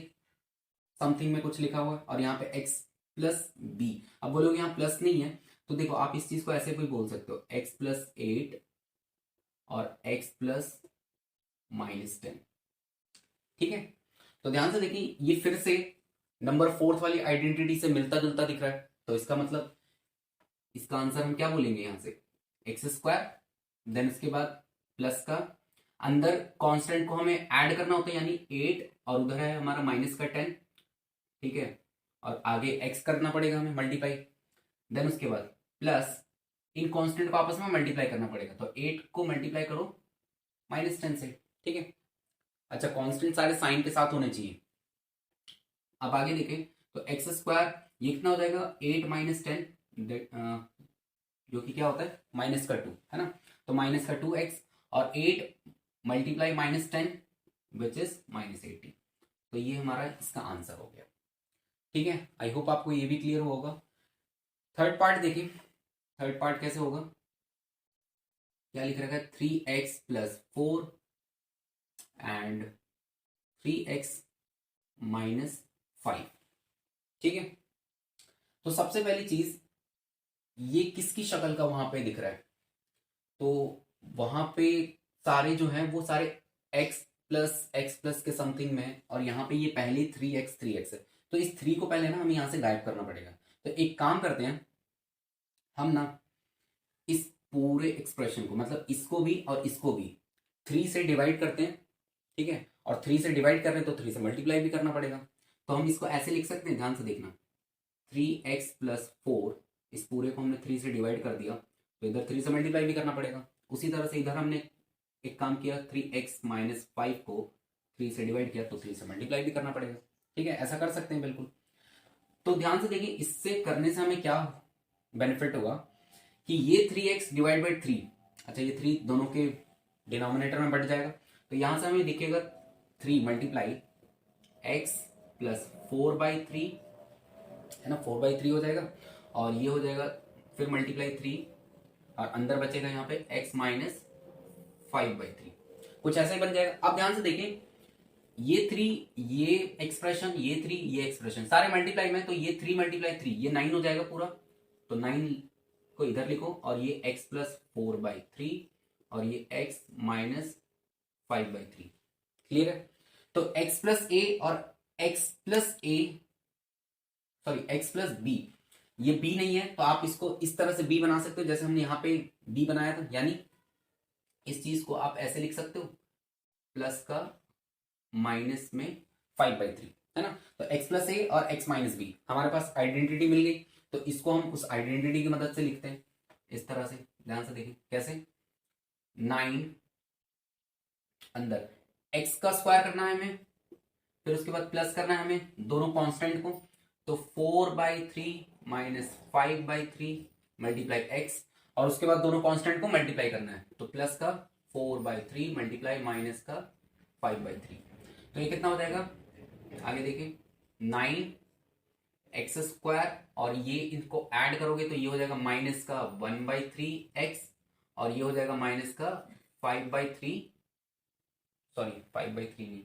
समथिंग में कुछ लिखा हुआ है, और यहाँ पे x प्लस बी। अब बोलोगे यहाँ प्लस नहीं है, तो देखो आप इस चीज को ऐसे भी बोल सकते हो, x प्लस 8 और x प्लस माइनस 10। ठीक है, तो ध्यान से देखिए ये फिर से नंबर फोर्थ वाली आइडेंटिटी से मिलता जुलता दिख रहा है, तो इसका मतलब इसका आंसर हम क्या बोलेंगे, यहां से एक्स स्क्वायर, देन इसके बाद प्लस का अंदर कांस्टेंट को हमें ऐड करना होता है, यानी 8, और उधर है हमारा माइनस का 10। ठीक है, और आगे x करना पड़ेगा हमें मल्टीप्लाई, देन उसके बाद प्लस इन कांस्टेंट को आपस में मल्टीप्लाई करना पड़ेगा, तो 8 को मल्टीप्लाई करो माइनस 10 से। ठीक है, अच्छा कांस्टेंट सारे साइन के साथ होने चाहिए। अब आगे देखें, तो एक्स स्क्वायर ये कितना हो जाएगा, 8 माइनस 10, जो कि क्या होता है माइनस का 2 है ना, तो माइनस का 2x, और 8 multiply minus 10 which is minus 80। तो ये हमारा इसका आंसर हो गया। ठीक है, आई होप आपको ये भी क्लियर होगा। थर्ड पार्ट देखिए, थर्ड पार्ट कैसे होगा, क्या लिख रखा है, 3x plus 4 and 3x minus 5। ठीक है, तो सबसे पहली चीज ये किसकी शक्ल का वहां पे दिख रहा है, तो वहां पे सारे जो हैं वो सारे x प्लस के समथिंग में, और यहाँ पे ये पहले 3x है, तो इस 3 को पहले ना हमें यहां से गायब करना पड़ेगा। तो एक काम करते हैं हम ना, इस पूरे एक्सप्रेशन को, मतलब इसको भी और इसको भी 3 से डिवाइड करते हैं। ठीक है, और 3 से डिवाइड कर रहे हैं तो 3 से मल्टीप्लाई भी करना पड़ेगा। तो हम इसको ऐसे लिख सकते हैं, ध्यान से देखना, 3x प्लस 4, इस पूरे को हमने 3 से डिवाइड कर दिया, तो इधर 3 से मल्टीप्लाई भी करना पड़ेगा। उसी तरह से इधर हमने एक काम किया, 3x माइनस 5 को 3 से डिवाइड किया, तो 3 से मल्टीप्लाई भी करना पड़ेगा। ठीक है, ऐसा कर सकते हैं बिल्कुल। तो ध्यान से देखिए, इससे करने से हमें क्या बेनिफिट होगा कि ये 3x डिवाइड बाई 3, अच्छा ये 3 दोनों के डिनोमिनेटर में बढ़ जाएगा, तो यहां से हमें दिखेगा 3 मल्टीप्लाई x प्लस 4/3 है ना, 4/3 हो जाएगा, और ये हो जाएगा फिर मल्टीप्लाई 3, और अंदर बचेगा यहाँ पे x माइनस 5/3, कुछ ऐसा ही बन जाएगा। अब ध्यान से देखिए, ये 3, ये एक्सप्रेशन, ये 3, ये एक्सप्रेशन सारे मल्टीप्लाई में, तो ये 3 मल्टीप्लाई 3 ये 9 हो जाएगा पूरा। तो 9 को इधर लिखो, और ये x प्लस 4/3 और ये x माइनस 5/3। क्लियर है? तो x प्लस ए और x प्लस ए, सॉरी x प्लस बी, ये b नहीं है तो आप इसको इस तरह से b बना सकते हो जैसे हमने यहां पे b बनाया था, यानी इस चीज को आप ऐसे लिख सकते हो, प्लस का माइनस में 5/3, है ना। तो x प्लस ए और x माइनस बी, हमारे पास आइडेंटिटी मिल गई। तो इसको हम उस आइडेंटिटी की मदद से लिखते हैं इस तरह से, ध्यान से देखें कैसे। 9 अंदर x का स्क्वायर करना है हमें, फिर उसके बाद प्लस करना है हमें दोनों कांस्टेंट को, तो 4/3 माइनस 5/3 मल्टीप्लाई x, और उसके बाद दोनों कांस्टेंट को मल्टीप्लाई करना है, तो प्लस का 4/3 मल्टीप्लाई माइनस का 5/3। तो ये कितना हो जाएगा, आगे देखिए 9x स्क्वायर, और ये इनको ऐड करोगे तो ये हो जाएगा माइनस का 1/3x, और ये हो जाएगा माइनस का 5/3, सॉरी 5/3 नहीं,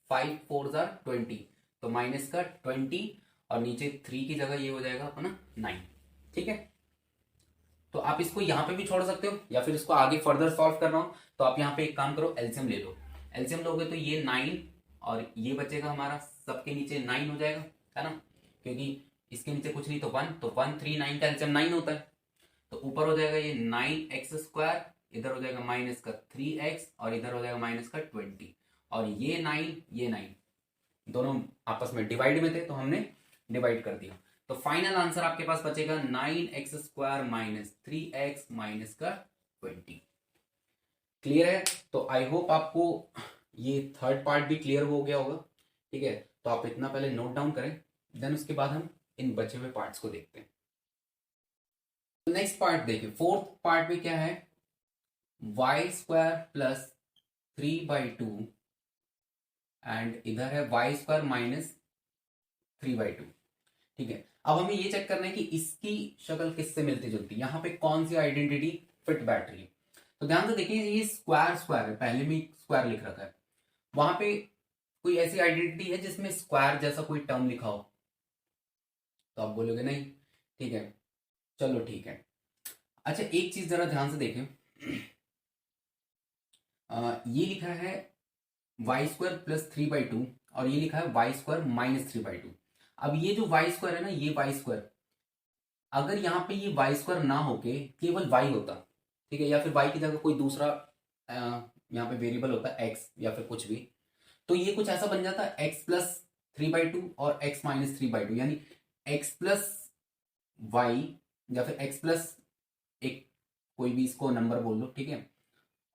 5 4 20, तो माइनस का 20, और नीचे 3 की जगह ये हो जाएगा अपना 9। ठीक है, तो आप इसको यहां पे भी छोड़ सकते हो, या फिर इसको आगे फर्दर सॉल्व कर रहा हूं तो आप यहां पे एक काम करो, एलसीएम ले लो। एलसीएम लोगे तो ये 9 और ये बचेगा हमारा, सबके नीचे 9 हो जाएगा, है ना, क्योंकि इसके नीचे कुछ नहीं तो 1, तो 1 3 9 का एलसीएम 9 होता है। तो ऊपर हो जाएगा ये 9x स्क्वायर, इधर हो जाएगा माइनस का 3x, और इधर हो जाएगा माइनस का 20, और ये 9 ये 9 दोनों आपस में डिवाइड में थे तो हमने डिवाइड कर दिया। तो फाइनल आंसर आपके पास बचेगा 9x square minus 3x minus का 20। क्लियर है? तो आई होप आपको ये थर्ड पार्ट भी क्लियर हो गया होगा। ठीक है, तो आप इतना पहले नोट डाउन करें, देन उसके बाद हम इन बचे हुए पार्ट्स को देखते हैं। तो नेक्स्ट पार्ट देखिए, फोर्थ पार्ट में क्या है, वाई स्क्वायर प्लस 3/2 एंड इधर है वाई स्क्वायर माइनस 3/2। ठीक है, अब हमें ये चेक करना है कि इसकी शक्ल किससे मिलती जुलती, यहां पे कौन सी आइडेंटिटी फिट बैठ रही है। तो ध्यान से देखिए, ये स्क्वायर स्क्वायर है, पहले में स्क्वायर लिख रखा है, वहां पे कोई ऐसी आइडेंटिटी है जिसमें स्क्वायर जैसा कोई टर्म लिखा हो, तो आप बोलोगे नहीं। ठीक है, चलो ठीक है। अच्छा, एक चीज जरा ध्यान से देखें, ये लिखा है वाई स्क्वायर प्लस 3/2 और ये लिखा है वाई स्क्वायर माइनस 3/2। अब ये जो वाई स्क्वायर है ना, ये वाई स्क्वायर, अगर यहाँ पे ये वाई स्क्वायर ना होके केवल वाई होता, ठीक है, या फिर वाई की जगह कोई दूसरा यहाँ पे वेरिएबल होता एक्स या फिर कुछ भी, तो ये कुछ ऐसा बन जाता एक्स प्लस 3/2 और एक्स माइनस 3/2, यानी एक्स प्लस वाई या फिर एक्स प्लस एक कोई भी इसको नंबर बोल लो, ठीक है,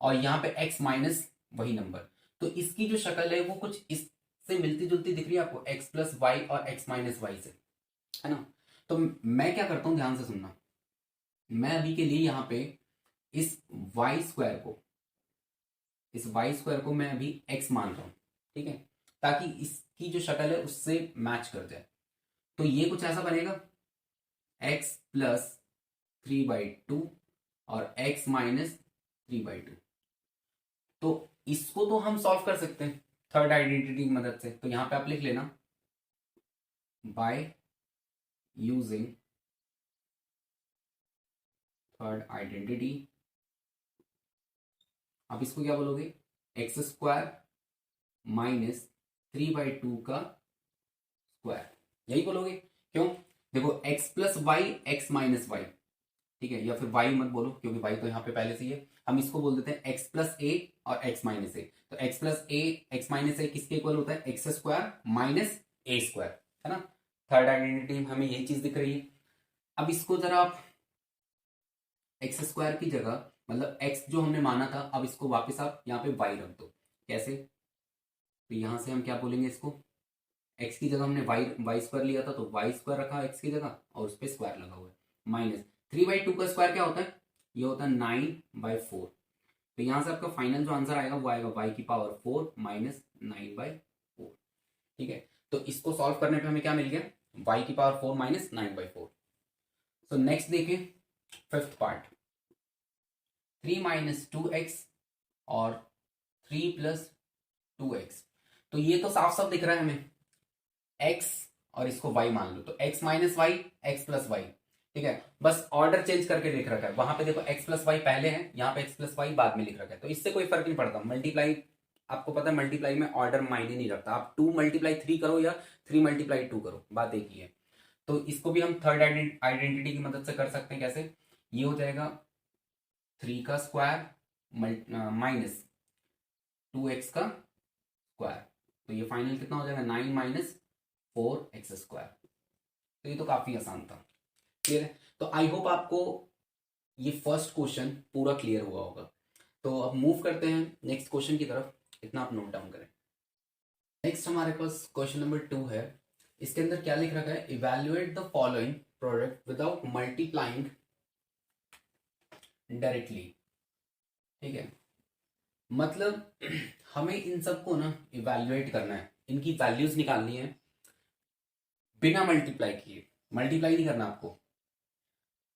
और यहाँ पे एक्स माइनस वही नंबर। तो इसकी जो शक्ल है वो कुछ इससे मिलती जुलती दिख रही है आपको, एक्स प्लस वाई और एक्स माइनस वाई से, है ना। तो मैं क्या करता हूं, ध्यान से सुनना, मैं अभी के लिए यहाँ पे इस वाई स्क्वायर को, इस वाई स्क्वायर को मैं अभी एक्स मान रहा हूं, ठीक है, ताकि इसकी जो शक्ल है उससे मैच कर जाए। तो ये कुछ ऐसा बनेगा, एक्स प्लस 3/2 और एक्स माइनस 3/2। तो इसको तो हम सॉल्व कर सकते हैं थर्ड आइडेंटिटी की मदद से। तो यहां पे आप लिख लेना, बाय यूजिंग थर्ड आइडेंटिटी, आप इसको क्या बोलोगे, एक्स स्क्वायर माइनस 3/2 का स्क्वायर, यही बोलोगे। क्यों, देखो x plus y x minus y, ठीक है, या फिर वाई मत बोलो क्योंकि वाई तो यहाँ पे पहले से ही है, हम इसको बोल देते हैं एक्स प्लस ए और एक्स माइनस ए। तो एक्स प्लस ए एक्स माइनस ए किसके इक्वल होता है, एक्स स्क्वायर माइनस ए स्क्वायर, है ना। थर्ड आइडेंटिटी हमें यही चीज दिख रही है। अब इसको जरा आप एक्स स्क्वायर की जगह, मतलब एक्स जो हमने माना था, अब इसको वापस आप यहाँ पे वाई रख दो। कैसे, तो यहां से हम क्या बोलेंगे इसको, एक्स की जगह हमने वाई वाई स्क्वायर लिया था तो वाई स्क्वायर रखा एक्स की जगह और उस पर स्क्वायर लगा हुआ है, माइनस 3/2 का स्क्वायर क्या होता है, ये होता है 9/4। तो यहां से आपका फाइनल जो आंसर आएगा वो आएगा वाई की पावर 4 माइनस 9/4। ठीक है, तो इसको सॉल्व करने पे हमें क्या मिल गया, वाई की पावर 4 माइनस 9/4। सो नेक्स्ट देखिए, फिफ्थ पार्ट, 3 - 2x और 3 + 2x। तो ये तो साफ साफ दिख रहा है हमें, x और इसको y मान लो, तो x minus y, x plus y. ठीक है, बस ऑर्डर चेंज करके लिख रखा है, वहां पे देखो x प्लस वाई पहले है, यहाँ पे x प्लस वाई बाद में लिख रखा है, तो इससे कोई फर्क नहीं पड़ता। मल्टीप्लाई, आपको पता है मल्टीप्लाई में ऑर्डर मायने नहीं रखता, आप 2 मल्टीप्लाई 3 करो या 3 मल्टीप्लाई 2 करो, बात एक ही है। तो इसको भी हम थर्ड आइडेंटिटी की मदद से कर सकते हैं। कैसे? ये हो जाएगा 3 का स्क्वायर माइनस 2x का स्क्वायर, तो ये फाइनल कितना हो जाएगा 9 माइनस 4x स्क्वायर। तो ये तो काफी आसान था। क्लियर है? तो आई होप आपको ये फर्स्ट क्वेश्चन पूरा क्लियर हुआ होगा। तो अब मूव करते हैं नेक्स्ट क्वेश्चन की तरफ, इतना आप नोट डाउन करें। नेक्स्ट हमारे पास क्वेश्चन नंबर 2 है। इसके अंदर क्या लिख रखा है? Evaluate the following product without multiplying directly. ठीक है, मतलब हमें इन सबको ना इवैल्यूएट करना है, इनकी वैल्यूज निकालनी है बिना मल्टीप्लाई किए। मल्टीप्लाई नहीं करना आपको,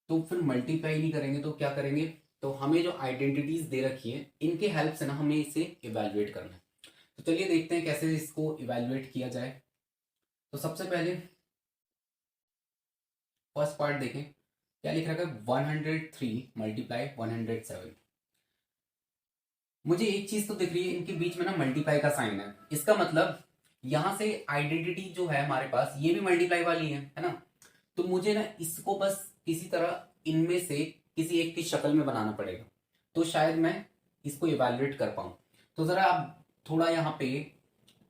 तो फिर मल्टीप्लाई नहीं करेंगे तो क्या करेंगे? तो हमें जो आइडेंटिटीज दे रखी है इनके हेल्प से ना हमें इसे इवैल्यूएट करना है। तो चलिए देखते हैं कैसे इसको इवैल्यूएट किया जाए। तो सबसे पहले फर्स्ट पार्ट देखें, क्या लिख रखा है? 103 मल्टीप्लाई 107। मुझे एक चीज तो दिख रही है, इनके बीच में ना मल्टीप्लाई का साइन है, इसका मतलब यहां से आइडेंटिटी जो है हमारे पास ये भी मल्टीप्लाई वाली है ना। तो मुझे ना इसको बस किसी तरह इनमें से किसी एक की शक्ल में बनाना पड़ेगा, तो शायद मैं इसको इवैल्यूएट कर पाऊं। तो जरा आप थोड़ा यहाँ पे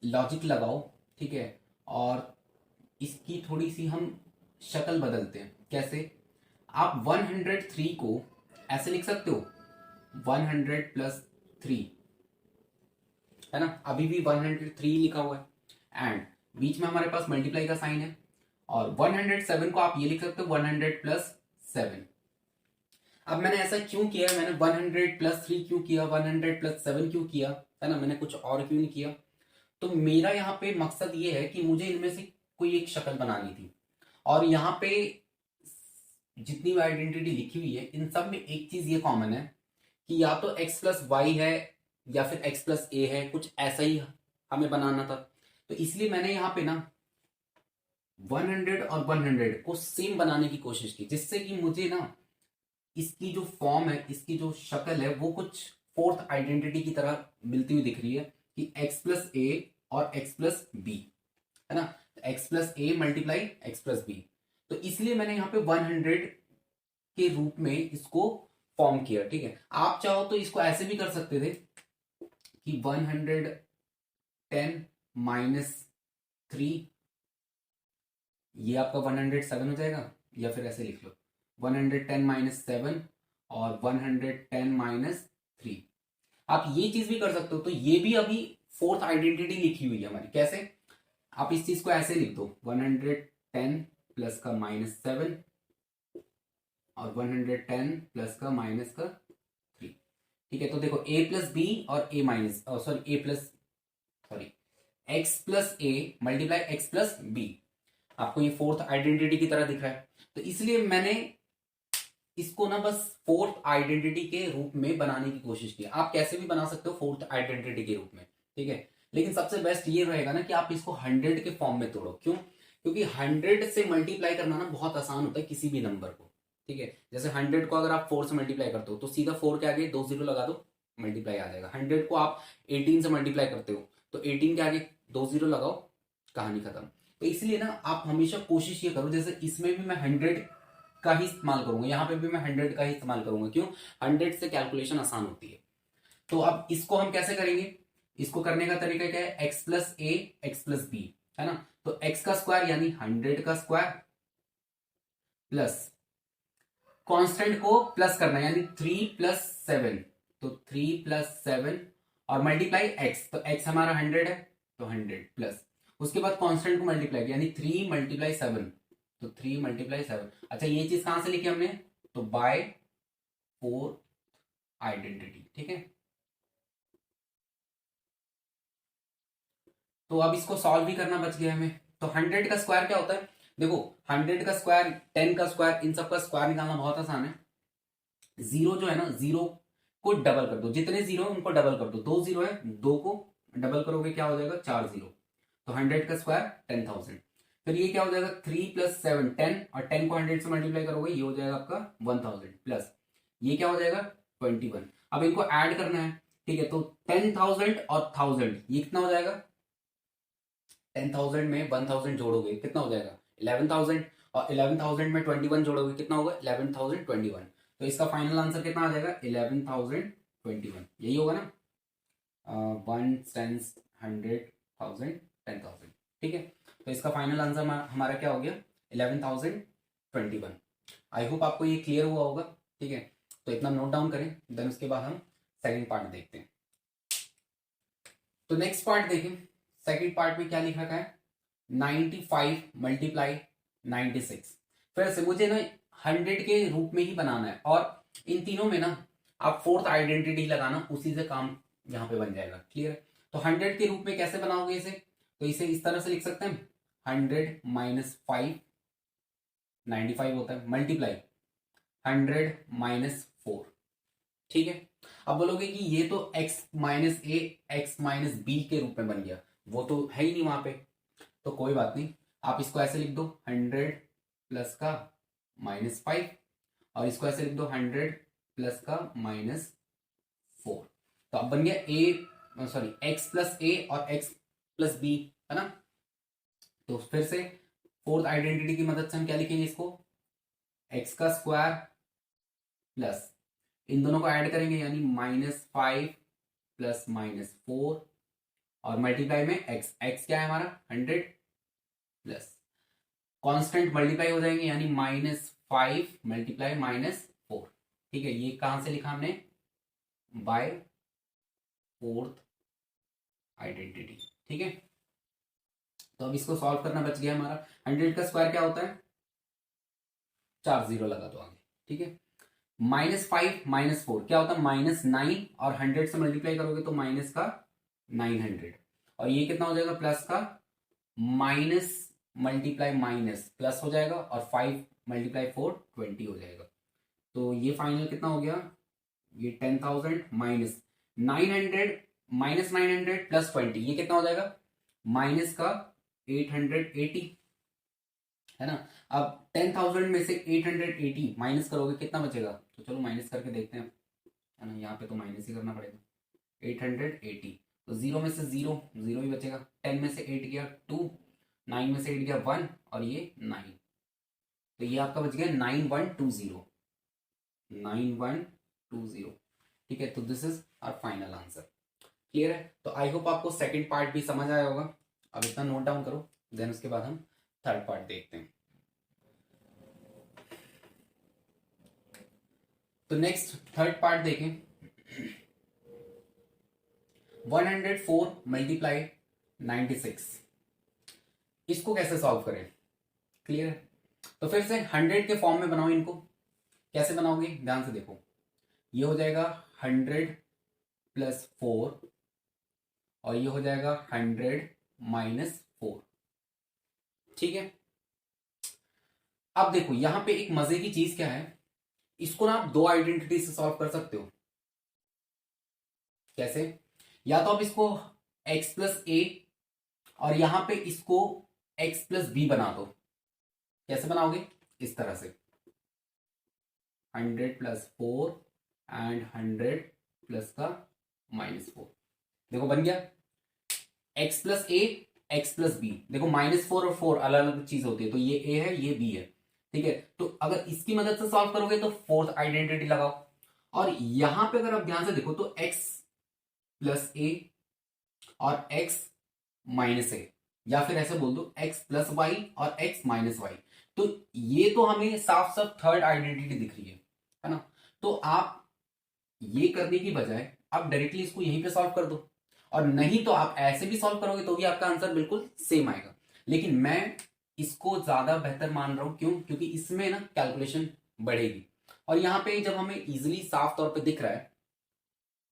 लॉजिक लगाओ, ठीक है, और इसकी थोड़ी सी हम शक्ल बदलते हैं। कैसे? आप 103 को ऐसे लिख सकते हो, 100 प्लस 3, है ना, अभी भी 103 लिखा हुआ है, एंड बीच में हमारे पास मल्टीप्लाई का साइन है। और 107 को आप ये लिख सकते हो 100 प्लस 7। अब मैंने ऐसा क्यों किया? मैंने 100 प्लस 3 क्यों किया, 100 प्लस 7 क्यों किया, है ना, मैंने कुछ और क्यों नहीं किया? तो मेरा यहाँ पे मकसद ये है कि मुझे इनमें से कोई एक शक्ल बनानी थी, और यहाँ पे जितनी भी आइडेंटिटी लिखी हुई है इन सब में एक चीज ये कॉमन है कि या तो x प्लस वाई है या फिर x प्लस ए है, कुछ ऐसा ही हमें बनाना था। तो इसलिए मैंने यहाँ पे ना 100 और 100 को सेम बनाने की कोशिश की, जिससे कि मुझे ना इसकी जो फॉर्म है, इसकी जो शक्ल है, वो कुछ फोर्थ आइडेंटिटी की तरह मिलती हुई दिख रही है कि x प्लस ए और x प्लस बी, है ना, x plus a multiply x plus B. तो इसलिए मैंने यहाँ पे 100 के रूप में इसको फॉर्म किया। ठीक है, आप चाहो तो इसको ऐसे भी कर सकते थे कि 110 माइनस 3, ये आपका 107 हो जाएगा, या फिर ऐसे लिख लो 110 माइनस 7 और 110 माइनस 3। आप ये चीज भी कर सकते हो। तो ये भी अभी फोर्थ आइडेंटिटी लिखी हुई है हमारी। कैसे? आप इस चीज को ऐसे लिख दो 110 प्लस का माइनस 7 और 110 प्लस का माइनस का 3। ठीक है, तो देखो a प्लस बी और a minus sorry a plus sorry x plus a multiply x plus b, आपको ये फोर्थ आइडेंटिटी की तरह दिख रहा है। तो इसलिए मैंने इसको ना बस फोर्थ आइडेंटिटी के रूप में बनाने की कोशिश की। आप कैसे भी बना सकते हो फोर्थ आइडेंटिटी के रूप में, ठीक है, लेकिन सबसे बेस्ट ये रहेगा ना कि आप इसको 100 के फॉर्म में तोड़ो। क्यों? क्योंकि 100 से मल्टीप्लाई करना ना बहुत आसान होता है किसी भी नंबर को। ठीक है, जैसे 100 को अगर आप 4 से मल्टीप्लाई करते हो तो सीधा 4 के आगे 2 जीरो लगा दो, मल्टीप्लाई आ जाएगा। 100 को आप 18 से मल्टीप्लाई करते हो तो 18 के आगे 2 जीरो लगाओ, कहानी खत्म। तो इसलिए ना आप हमेशा कोशिश ये करो, जैसे इसमें भी मैं 100 का ही इस्तेमाल करूंगा, यहाँ पे भी मैं 100 का ही इस्तेमाल करूंगा। क्यों? 100 से कैलकुलेशन आसान होती है। तो अब इसको हम कैसे करेंगे? इसको करने का तरीका क्या है? x प्लस ए एक्स प्लस बी, है ना, तो x का स्क्वायर यानी 100 का स्क्वायर प्लस कांस्टेंट को प्लस करना है यानी 3 प्लस 7, तो 3 प्लस 7 और मल्टीप्लाई x, तो x हमारा 100 है तो 100 प्लस उसके बाद कांस्टेंट को मल्टीप्लाई किया यानी 3 मल्टीप्लाई 7, तो 3 मल्टीप्लाई 7। अच्छा, ये चीज कहां से लिखी हमने? तो बाय फोर्थ आइडेंटिटी। ठीक है, तो अब इसको सॉल्व भी करना बच गया हमें। तो 100 का स्क्वायर क्या होता है? देखो 100 का स्क्वायर, 10 का स्क्वायर, इन सब का स्क्वायर निकालना बहुत आसान है। जीरो जो है ना, जीरो को डबल कर दो, जितने जीरो है उनको डबल कर दो। 2 जीरो है, 2 को डबल करोगे क्या हो जाएगा 4 0, तो 100 का स्क्वायर 10,000। फिर ये क्या हो जाएगा 3 + 7 10, और 10 को 100 से मल्टीप्लाई करोगे ये हो जाएगा आपका 1000 प्लस ये क्या हो जाएगा 21। अब इनको ऐड करना है, ठीक है, तो 10,000 और 1000 ये कितना हो जाएगा, 10,000 में 1000 जोड़ोगे कितना हो जाएगा 11,000, और 11,000 में 21 जोड़ोगे कितना होगा 11,021। तो इसका फाइनल आंसर कितना आ जाएगा 11,021, यही होगा ना, 1 10 100 1000 10,000, ठीक है। तो इसका फाइनल आंसर हमारा क्या हो गया 11,021। आई होप आपको ये क्लियर हुआ होगा, ठीक है। तो इतना नोट डाउन करें, देन उसके बाद हम सेकंड पार्ट देखते हैं। तो नेक्स्ट पार्ट देखें, सेकंड पार्ट में क्या लिखा है 95 × 96। फिर से मुझे ना 100 के रूप में ही बनाना है, और इन तीनों में ना आप फोर्थ आइडेंटिटी लगाना, उसी से काम यहाँ पे बन जाएगा, क्लियर है। तो 100 के रूप में कैसे बनाओगे इसे, तो इसे इस तरह से लिख सकते हैं 100 - 5 95 होता है, मल्टीप्लाई 100 - 4, ठीक है। अब बोलोगे कि ये तो x - a x - b के रूप में बन गया, वो तो है ही नहीं वहां पे, तो कोई बात नहीं, आप इसको ऐसे लिख दो 100 प्लस का -5, और इसको ऐसे लिख दो 100 प्लस का -4। तो अब बन गया x + a और x + b, है ना। तो फिर से फोर्थ आइडेंटिटी की मदद से हम क्या लिखेंगे इसको, x का स्क्वायर प्लस इन दोनों को ऐड करेंगे यानी -5 प्लस -4, और मल्टीप्लाई में x क्या है हमारा 100 प्लस कांस्टेंट मल्टीप्लाई हो जाएंगे यानी -5 मल्टीप्लाई -4, ठीक है। ये कहां से लिखा हमने, बाय फोर्थ आइडेंटिटी, ठीक है। तो अब इसको सॉल्व करना बच गया हमारा। 100 का स्क्वायर क्या होता है 4 0 लगा दो आगे, ठीक है। -5 - 4 क्या होता है -9, और 100 से मल्टीप्लाई करोगे तो माइनस का 900, और ये कितना हो जाएगा प्लस का माइनस मल्टीप्लाई माइनस प्लस हो जाएगा, और 5 × 4 20 हो जाएगा। तो ये फाइनल कितना हो गया, ये 10,000 माइनस 900 प्लस 20 ये कितना हो जाएगा माइनस का 880, है ना। अब 10,000 में से 880 माइनस करोगे कितना बचेगा, तो चलो माइनस करके देखते हैं, है ना। यहाँ पे तो माइनस ही करना पड़ेगा, 880, तो 0 में से 0 ही बचेगा, 10 में से 8 गया 2, 9 में से 8 गया 1, और ये 9, तो ये आपका बच गया 9120, ठीक है। तो this is our final answer, clear है। तो आई होप आपको सेकंड पार्ट भी समझ आया होगा। अब इतना नोट डाउन करो, देन उसके बाद हम थर्ड पार्ट देखते हैं। तो नेक्स्ट थर्ड पार्ट देखें, 104 × 96, इसको कैसे सॉल्व करें, क्लियर है। तो फिर से 100 के फॉर्म में बनाओ इनको, कैसे बनाओगे ध्यान से देखो, ये हो जाएगा 100 + 4, और ये हो जाएगा 100 - 4, ठीक है। अब देखो यहां पे एक मजे की चीज क्या है, इसको ना आप दो आइडेंटिटी से सॉल्व कर सकते हो। कैसे, या तो आप इसको x + a और यहां पे इसको x + b बना दो। कैसे बनाओगे, इस तरह से 100 + 4 एंड 100 प्लस का -4, देखो बन गया x + a x + b। देखो -4 और 4 अलग अलग चीज होती है, तो ये a है ये b है, ठीक है। तो अगर इसकी मदद से सॉल्व करोगे तो फोर्थ आइडेंटिटी लगाओ, और यहां पे अगर आप ध्यान से देखो तो x + a और x - a, या फिर ऐसे बोल दो x + y और x - y, तो ये तो हमें साफ साफ थर्ड आइडेंटिटी दिख रही है ना। तो आप ये करने की बजाय आप डायरेक्टली इसको यहीं पे सॉल्व कर दो, और नहीं तो आप ऐसे भी सॉल्व करोगे तो भी आपका आंसर बिल्कुल सेम आएगा। लेकिन मैं इसको ज्यादा बेहतर मान रहा हूं, क्यों, क्योंकि इसमें ना कैलकुलेशन बढ़ेगी, और यहां पे जब हमें इजिली साफ तौर पे दिख रहा है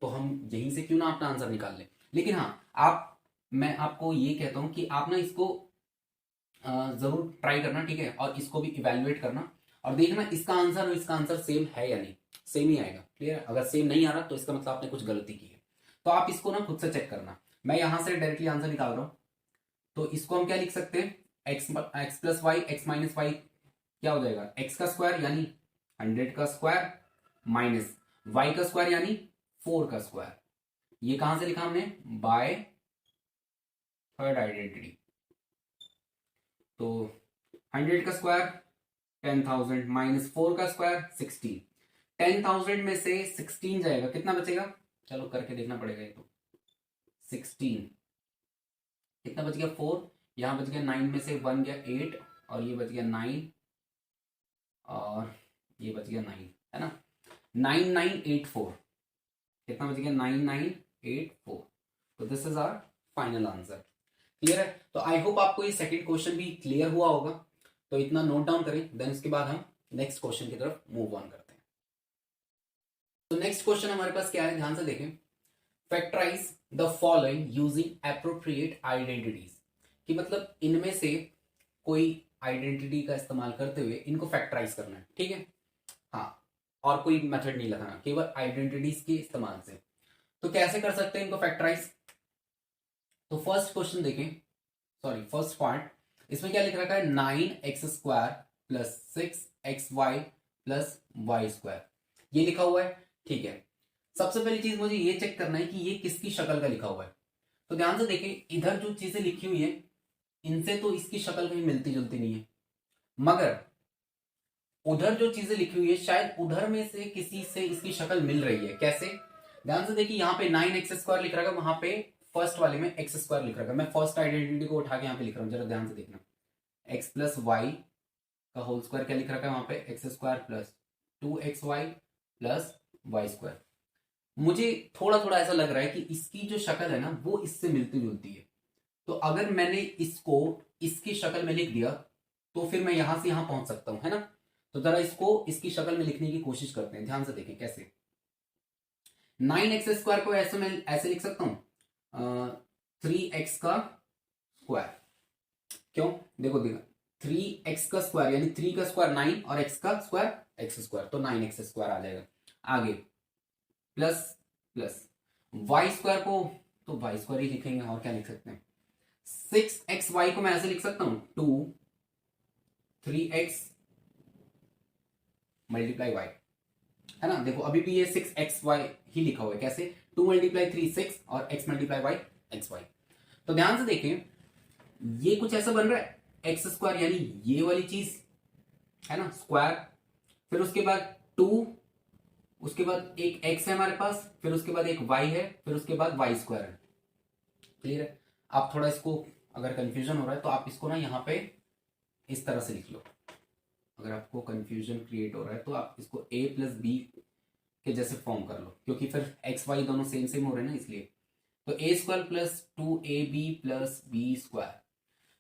तो हम यहीं से क्यों ना अपना आंसर निकाल लें। लेकिन हाँ, मैं आपको ये कहता हूं कि आप ना इसको जरूर ट्राई करना, ठीक है, और इसको भी इवेल्युएट करना, और देखना इसका आंसर और इसका आंसर सेम है या नहीं, सेम ही आएगा, क्लियर है। अगर सेम नहीं आ रहा तो इसका मतलब आपने कुछ गलती की है, तो आप इसको ना खुद से चेक करना। मैं यहां से डायरेक्टली आंसर निकाल रहा हूं। तो इसको हम क्या लिख सकते हैं, x plus y x minus y क्या हो जाएगा, एक्स का स्क्वायर यानी 100 का स्क्वायर माइनस वाई का स्क्वायर यानी 4 का स्क्वायर। ये कहां से लिखा हमने, बाय थर्ड आइडेंटिटी। तो 100 का स्क्वायर 10,000 माइनस 4 का स्क्वायर 16। 10,000 में से 16 जाएगा, कितना बचेगा, चलो करके देखना पड़ेगा ये तो। 16 कितना बच गया, 4, यहां बच गया 9 में से 1 गया 8 और ये बच गया 9 और ये बच गया 9, है ना। 9984 कितना बच गया, 9984। तो this is our final answer. Clear है। तो आई होप आपको ये सेकंड क्वेश्चन भी क्लियर हुआ होगा। तो इतना नोट डाउन करें, देन उसके बाद हम नेक्स्ट क्वेश्चन की तरफ मूव ऑन करते हैं। तो नेक्स्ट क्वेश्चन हमारे पास क्या है, ध्यान से देखें। Factorise the following using appropriate identities, कि मतलब इनमें से कोई आइडेंटिटी का इस्तेमाल करते हुए इनको फैक्टराइज करना है, ठीक है। हाँ, और कोई मेथड नहीं लगाना, केवल आइडेंटिटीज के इस्तेमाल से। तो कैसे कर सकते हैं इनको फैक्टराइज। तो फर्स्ट क्वेश्चन देखें, सॉरी फर्स्ट पार्ट, इसमें क्या लिख रखा है, 9x² plus 6xy plus Y square, ये लिखा हुआ है, ठीक है। सबसे पहली चीज मुझे ये चेक करना है कि ये किसकी शक्ल का लिखा हुआ है। तो ध्यान से देखें, इधर जो चीजें लिखी हुई है इनसे तो इसकी शक्ल कहीं मिलती जुलती नहीं है, मगर उधर जो चीजें लिखी हुई है शायद उधर में से किसी से इसकी शक्ल मिल रही है। कैसे, ध्यान से देखिए, यहाँ पे 9x² लिख रखा है, वहां पे फर्स्ट वाले में x² लिख रखा है। मैं फर्स्ट आइडेंटिटी को उठा के यहाँ पे लिख रहा हूँ, जरा ध्यान से देखना। x प्लस वाई का होल स्क्वायर क्या लिख रखा है वहां पे, x² plus 2xy plus Y square. मुझे थोड़ा थोड़ा ऐसा लग रहा है कि इसकी जो शक्ल है ना वो इससे मिलती जुलती है। तो अगर मैंने इसको इसकी शक्ल में लिख दिया तो फिर मैं यहां से यहां पहुंच सकता हूं, है ना। तो जरा इसको इसकी शक्ल में लिखने की कोशिश करते हैं, ध्यान से देखें कैसे। 9x² को ऐसे मैं ऐसे लिख सकता हूं 3x का स्क्वायर। क्यों, देखो देखो 3x का स्क्वायर यानी 3 का स्क्वायर 9 और x का स्क्वायर x², तो 9x² आ जाएगा। आगे प्लस प्लस वाई स्क्वायर को तो वाई स्क्वायर ही लिखेंगे, और क्या लिख सकते हैं। 6xy को मैं ऐसे लिख सकता हूं 2 3x मल्टीप्लाई वाई, है ना। देखो अभी भी ये 6xy ही लिखा हुआ है, कैसे 2 मल्टीप्लाई 3 6 और x मल्टीप्लाई वाई xy। तो ध्यान से देखें, ये कुछ ऐसा बन रहा है x² यानी ये वाली चीज, है ना, स्क्वायर, फिर उसके बाद 2, उसके बाद एक x है हमारे पास, फिर उसके बाद एक y है, फिर उसके बाद y² है। क्लियर है। आप थोड़ा इसको अगर कंफ्यूजन हो रहा है तो आप इसको ना यहाँ पे इस तरह से लिख लो। अगर आपको कंफ्यूजन क्रिएट हो रहा है तो आप इसको a प्लस बी के जैसे फॉर्म कर लो, क्योंकि फिर एक्स वाई दोनों सेम सेम हो रहे हैं ना, इसलिए। तो a² plus 2ab plus b²।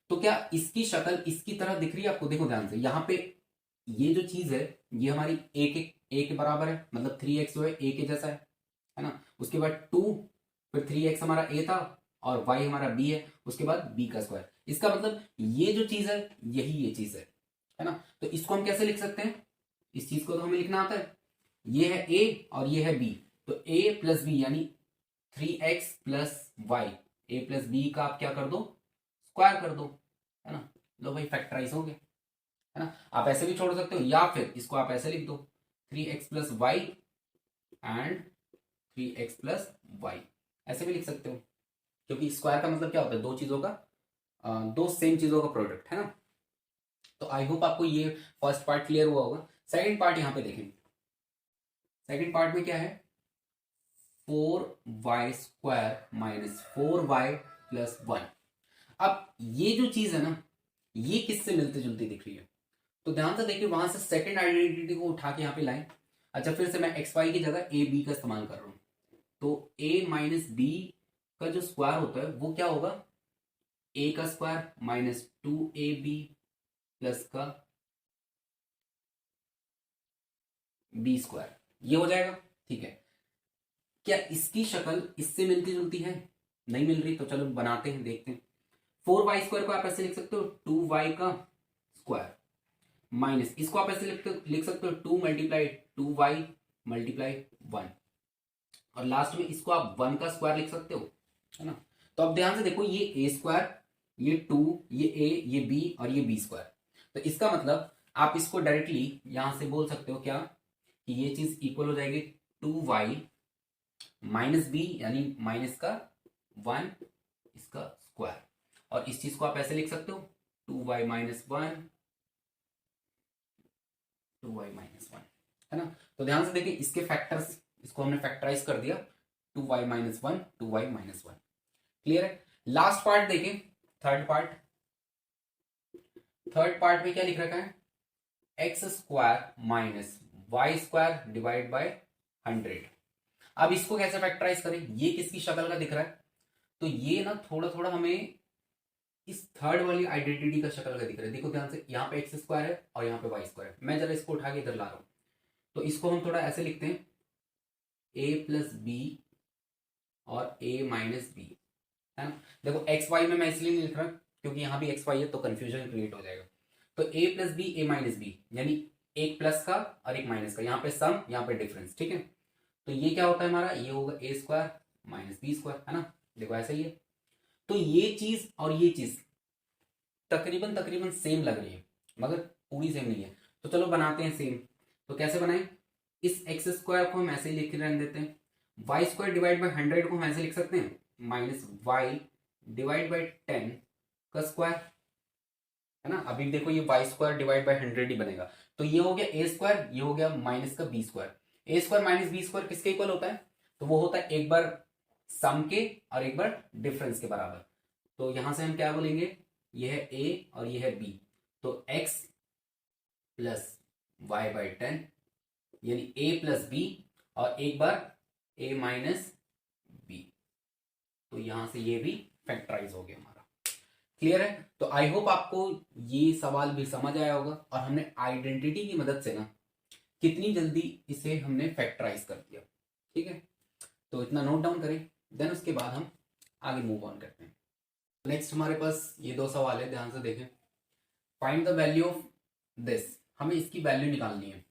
तो क्या इसकी शक्ल इसकी तरह दिख रही है आपको, देखो ध्यान से, यहाँ पे ये जो चीज है ये हमारी a के बराबर है, मतलब 3x जो है a के जैसा है ना। उसके बाद 2, फिर 3x हमारा a था और y हमारा b है, उसके बाद b का स्क्वायर। इसका मतलब ये जो चीज है यही ये चीज है ना। तो इसको हम कैसे लिख सकते हैं, इस चीज को तो हमें लिखना आता है, ये है a और ये है b, तो a प्लस बी यानी 3x plus y, a plus b का आप क्या कर दो, स्क्वायर कर दो, है ना। लो भाई फैक्टराइज हो गया, है ना। आप ऐसे भी छोड़ सकते हो या फिर इसको आप ऐसे लिख दो 3x plus y and 3x plus y, ऐसे भी लिख सकते हो, क्योंकि स्क्वायर का मतलब क्या होता है, दो चीजों का दो सेम चीजों का प्रोडक्ट, है ना। तो आई होप आपको ये फर्स्ट पार्ट क्लियर हुआ होगा। सेकंड पार्ट यहां पे देखें, सेकंड पार्ट में क्या है, 4y² माइनस 4y प्लस 1। अब ये जो चीज है ना ये किससे मिलती जुलती दिख रही है, तो ध्यान से देखिए, वहां से सेकंड आइडेंटिटी को उठा के यहां पे लाएं। अच्छा, फिर से मैं एक्स वाई की जगह ए बी का इस्तेमाल कर रहा हूं, तो a माइनस बी का जो स्क्वायर होता है वो क्या होगा, a का स्क्वायर माइनस 2ab प्लस का b², ये हो जाएगा, ठीक है। क्या इसकी शक्ल इससे मिलती जुलती है, नहीं मिल रही, तो चलो बनाते हैं, देखते हैं। 4y² को आप ऐसे लिख सकते हो 2y का स्क्वायर माइनस, इसको आप ऐसे लिख सकते हो 2 मल्टीप्लाई 2y मल्टीप्लाई 1, और लास्ट में इसको आप 1 का स्क्वायर लिख सकते हो, है ना। तो अब ध्यान से देखो, ये ए स्क्वायर, ये 2, ये ए, ये बी और ये बी स्क्वायर। तो इसका मतलब आप इसको डायरेक्टली यहां से बोल सकते हो क्या, कि ये चीज इक्वल हो जाएगी 2y माइनस बी, यानी माइनस का 1 इसका स्क्वायर। और इस चीज को आप ऐसे लिख सकते हो 2y माइनस 1, 2y माइनस 1, है ना। तो ध्यान से देखिए इसके फैक्टर्स, इसको हमने फैक्टराइज कर दिया, 2y minus 1, 2y minus 1। Clear है। लास्ट पार्ट देखें, थर्ड पार्ट। थर्ड पार्ट में क्या लिख रखा है, x square minus y square divide by 100। अब इसको कैसे फैक्टराइज करें, ये किसकी शक्ल का दिख रहा है, तो ये ना थोड़ा थोड़ा हमें इस थर्ड वाली आइडेंटिटी का शक्ल का दिख रहा है। देखो ध्यान से, यहाँ पे एक्स स्क्वायर है और यहाँ पे वाई स्क्वायर है। मैं जरा इसको उठा के इधर ला रहा हूं, तो इसको हम थोड़ा ऐसे लिखते हैं, ए प्लस बी और ए माइनस बी, है ना। देखो एक्स वाई में मैं इसलिए नहीं लिख रहा क्योंकि यहाँ भी एक्स वाई है तो कंफ्यूजन क्रिएट हो जाएगा। तो ए प्लस बी, ए माइनस बी, यानी एक प्लस का और एक माइनस का, यहाँ पे सम, यहाँ पे डिफरेंस, ठीक है। तो ये क्या होता है हमारा, ये होगा ए स्क्वायर माइनस बी स्क्वायर, है ना। देखो ऐसा ही है। तो ये चीज और ये चीज तकरीबन तकरीबन सेम लग रही है, मगर पूरी सेम नहीं है। तो चलो बनाते हैं सेम। तो कैसे बनाएं, इस एक्स स्क्वायर को हम ऐसे ही लिख रहने देते हैं, वाई स्क्वायर डिवाइड बाई 100 को हम ऐसे लिख सकते हैं माइनस वाई डिवाइड बाई 10 का स्क्वायर, है ना। अभी देखो ये वाई स्क्वायर डिवाइड बाई 100 ही बनेगा। तो ये हो गया ए स्क्वायर, ये हो गया माइनस का बी स्क्वायर। ए स्क्वायर माइनस बी स्क्वायर किसके इक्वल होता है, तो वो होता है एक बार सम के और एक बार डिफरेंस के बराबर। तो यहां से हम क्या बोलेंगे, ये है ए और ये है बी, तो एक्स प्लस वाई बाई 10, यानी ए प्लस बी और एक बार ए माइनस बी। तो यहां से ये भी फैक्टराइज हो गया हमारा। क्लियर है। तो आई होप आपको ये सवाल भी समझ आया होगा, और हमने आइडेंटिटी की मदद से ना कितनी जल्दी इसे हमने फैक्टराइज कर दिया। ठीक है, तो इतना नोट डाउन करें, देन उसके बाद हम आगे मूव ऑन करते हैं। नेक्स्ट हमारे पास ये दो सवाल है, ध्यान से देखें। Find the value of this, हमें इसकी वैल्यू निकालनी है।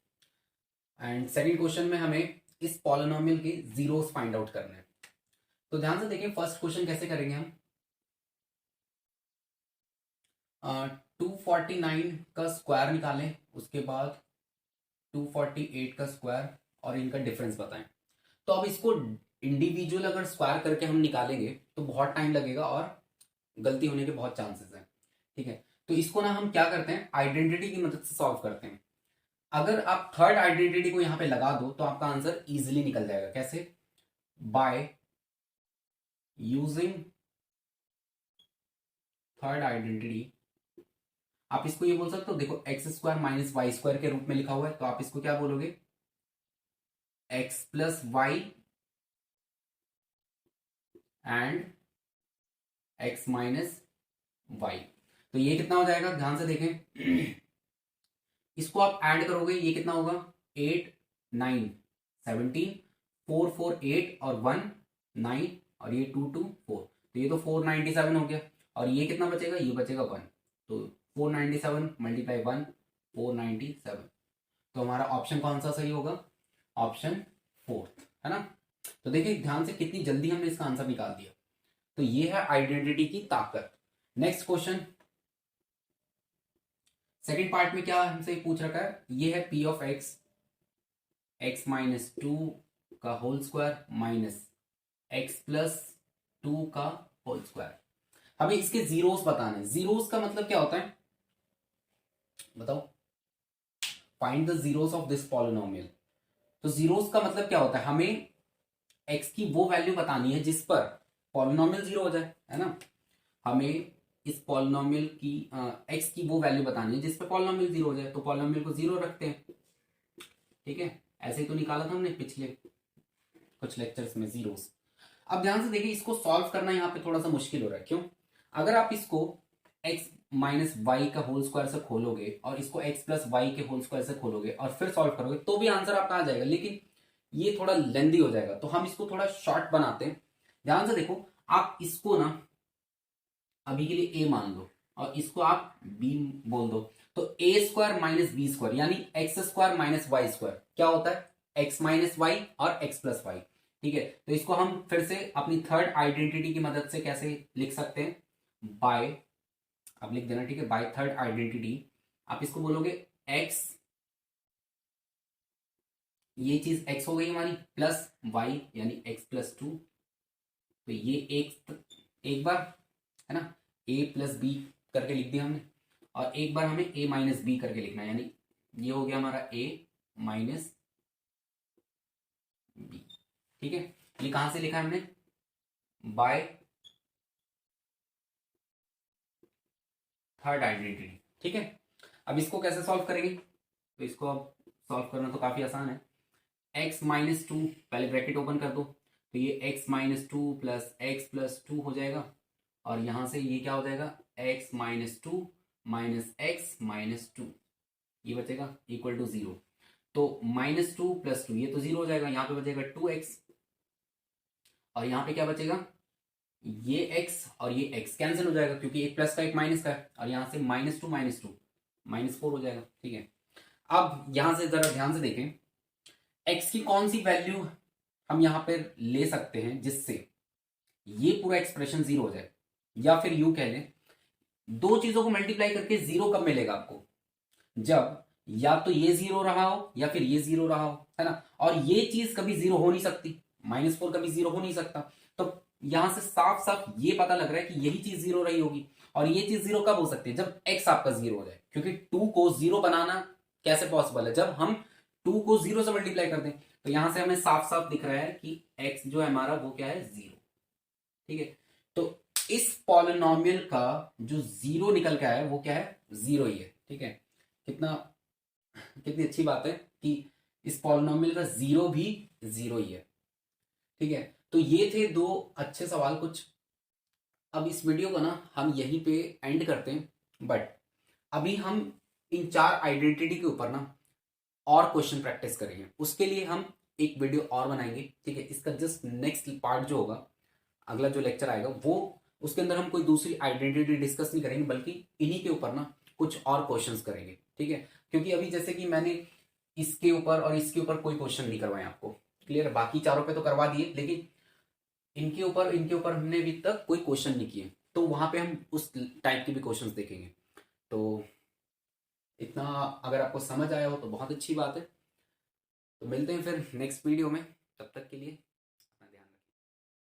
एंड सेकंड क्वेश्चन में हमें इस पॉलिनोमियल के जीरोस फाइंड आउट करने हैं। तो ध्यान से देखें, फर्स्ट क्वेश्चन कैसे करेंगे हम, 249 का स्क्वायर निकालें, उसके बाद 248 का स्क्वायर और इनका डिफरेंस बताएं। तो अब इसको इंडिविजुअल अगर स्क्वायर करके हम निकालेंगे तो बहुत टाइम लगेगा और गलती होने के बहुत चांसेस हैं। ठीक है, तो इसको ना हम क्या करते हैं, आइडेंटिटी की मदद से सॉल्व करते हैं। अगर आप थर्ड आइडेंटिटी को यहां पे लगा दो तो आपका आंसर इजीली निकल जाएगा। कैसे, बाय यूजिंग थर्ड आइडेंटिटी। आप इसको ये बोल सकते हो, देखो x square minus y square के रूप में लिखा हुआ है, तो आप इसको क्या बोलोगे, x plus y and x minus y. तो ये कितना हो जाएगा, ध्यान से देखें, इसको आप ऐड करोगे, ये कितना होगा, 8 9 17, 4 4 8 और 1 9 और ये 2 2 4, तो ये तो 497 हो गया। और ये कितना बचेगा, ये बचेगा 1, तो 497 मल्टीप्लाई 1 497। तो हमारा ऑप्शन कौन सा सही होगा, ऑप्शन फोर्थ, है ना। तो देखिए ध्यान से कितनी जल्दी हमने इसका आंसर निकाल दिया। तो ये है आइडेंटिटी की ताकत। नेक्स्ट क्वेश्चन, सेकेंड पार्ट में क्या हमसे पूछ रखा है, ये है p of x, x minus 2 का whole square minus x plus 2 का होल स्क्वायर। हमें इसके जीरोस बताने। जीरोस का मतलब क्या होता है, बताओ, find the zeros of this polynomial. तो जीरोस का मतलब क्या होता है, हमें एक्स की वो वैल्यू बतानी है जिस पर पॉलिनोमियल जीरो हो जाए, है ना। हमें इस पॉलिनोमियल की एक्स की वो वैल्यू बतानी है जिस पर पॉलिनोमियल जीरो हो जाए, तो पॉलिनोमियल को जीरो रखते हैं। ठीक है, ऐसे ही तो निकाला था हमने पिछले कुछ लेक्चर्स में जीरोस। अब ध्यान से देखिए, इसको सॉल्व करना यहाँ पे थोड़ा सा मुश्किल हो रहा है। क्यों, अगर आप इसको एक्स माइनस वाई का होल स्क्वायर से खोलोगे और इसको एक्स प्लस वाई के होल स्क्वायर से खोलोगे और फिर सॉल्व करोगे तो भी आंसर आपका आ जाएगा, लेकिन ये थोड़ा लेंदी हो जाएगा। तो हम इसको थोड़ा शॉर्ट बनाते हैं। ध्यान से देखो, आप इसको ना अभी के लिए ए मान लो और इसको आप बी बोल दो। तो a square minus b square यानी x square minus y square क्या होता है, एक्स माइनस वाई और एक्स प्लस वाई। ठीक है, तो इसको हम फिर से अपनी थर्ड आइडेंटिटी की मदद से कैसे लिख सकते हैं, बाय, अब लिख देना, ठीक है, बाय थर्ड आइडेंटिटी आप इसको बोलोगे x, ये चीज x हो गई हमारी, प्लस y यानी x+2, तो ये एक बार है ना, a+b करके लिख दिया हमने, और एक बार हमें a-b करके लिखना है, यानी ये हो गया हमारा a-b, ठीक है। ये कहां से लिखा है हमने, बाय थर्ड आइडेंटिटी, ठीक है। अब इसको कैसे सॉल्व करेंगे, तो इसको अब सॉल्व करना तो काफी आसान है। x-2, पहले ब्रैकेट ओपन कर दो, तो ये x-2 प्लस x+2 हो जाएगा, और यहां से ये क्या हो जाएगा, x-2 माइनस x-2, ये बचेगा इक्वल टू 0। तो -2 + 2, ये तो 0 हो जाएगा, यहाँ पे बचेगा 2x, और यहाँ पे क्या बचेगा, ये x और ये x कैंसिल हो जाएगा, क्योंकि एक प्लस का एक माइनस का है, और यहाँ से -2 -4 हो जाएगा, ठीक है। अब यहां से जरा ध्यान से देखें, x की कौन सी वैल्यू हम यहां पर ले सकते हैं जिससे ये पूरा एक्सप्रेशन 0 हो जाए, या फिर यू कह लें, दो चीजों को मल्टीप्लाई करके 0 कब मिलेगा आपको, जब या तो ये 0 रहा हो या फिर ये 0 रहा हो, है ना, और ये चीज कभी 0 हो नहीं सकती, -4 कभी 0 हो नहीं सकता, तो यहां से साफ साफ ये पता लग रहा है कि यही चीज 0 रही होगी, और ये चीज 0 कब हो सकती है, जब x आपका 0 हो जाए, क्योंकि 2 को 0 बनाना कैसे पॉसिबल है, जब हम 2 को 0 से मल्टीप्लाई कर दें, तो यहां से हमें साफ साफ दिख रहा है कि x जो है हमारा वो क्या है, 0, ठीक है। तो इस पॉलिनोमियल का जो 0 निकल के आया वो क्या है, 0 ही है, ठीक है। कितनी अच्छी बात है कि इस पॉलिनोमियल का 0 भी 0 ही है, ठीक है। तो ये थे दो अच्छे सवाल कुछ। अब इस वीडियो को ना हम यहीं पे एंड करते हैं, बट अभी हम इन 4 आइडेंटिटी के ऊपर ना और क्वेश्चन प्रैक्टिस करेंगे, उसके लिए हम एक वीडियो और बनाएंगे, ठीक है। इसका जस्ट नेक्स्ट पार्ट जो होगा, अगला जो लेक्चर आएगा, वो उसके अंदर हम कोई दूसरी आइडेंटिटी डिस्कस नहीं करेंगे, बल्कि इन्हीं के ऊपर ना कुछ और क्वेश्चंस करेंगे, ठीक है। क्योंकि अभी जैसे कि मैंने इसके ऊपर और इसके ऊपर कोई क्वेश्चन नहीं करवाए आपको, क्लियर है, बाकी चारों पे तो करवा दिए, लेकिन इनके ऊपर हमने अभी तक कोई क्वेश्चन नहीं किए, तो वहां पे हम उस टाइप के भी क्वेश्चंस देखेंगे। तो इतना अगर आपको समझ आया हो तो बहुत अच्छी बात है। तो मिलते हैं फिर नेक्स्ट वीडियो में, तब तक के लिए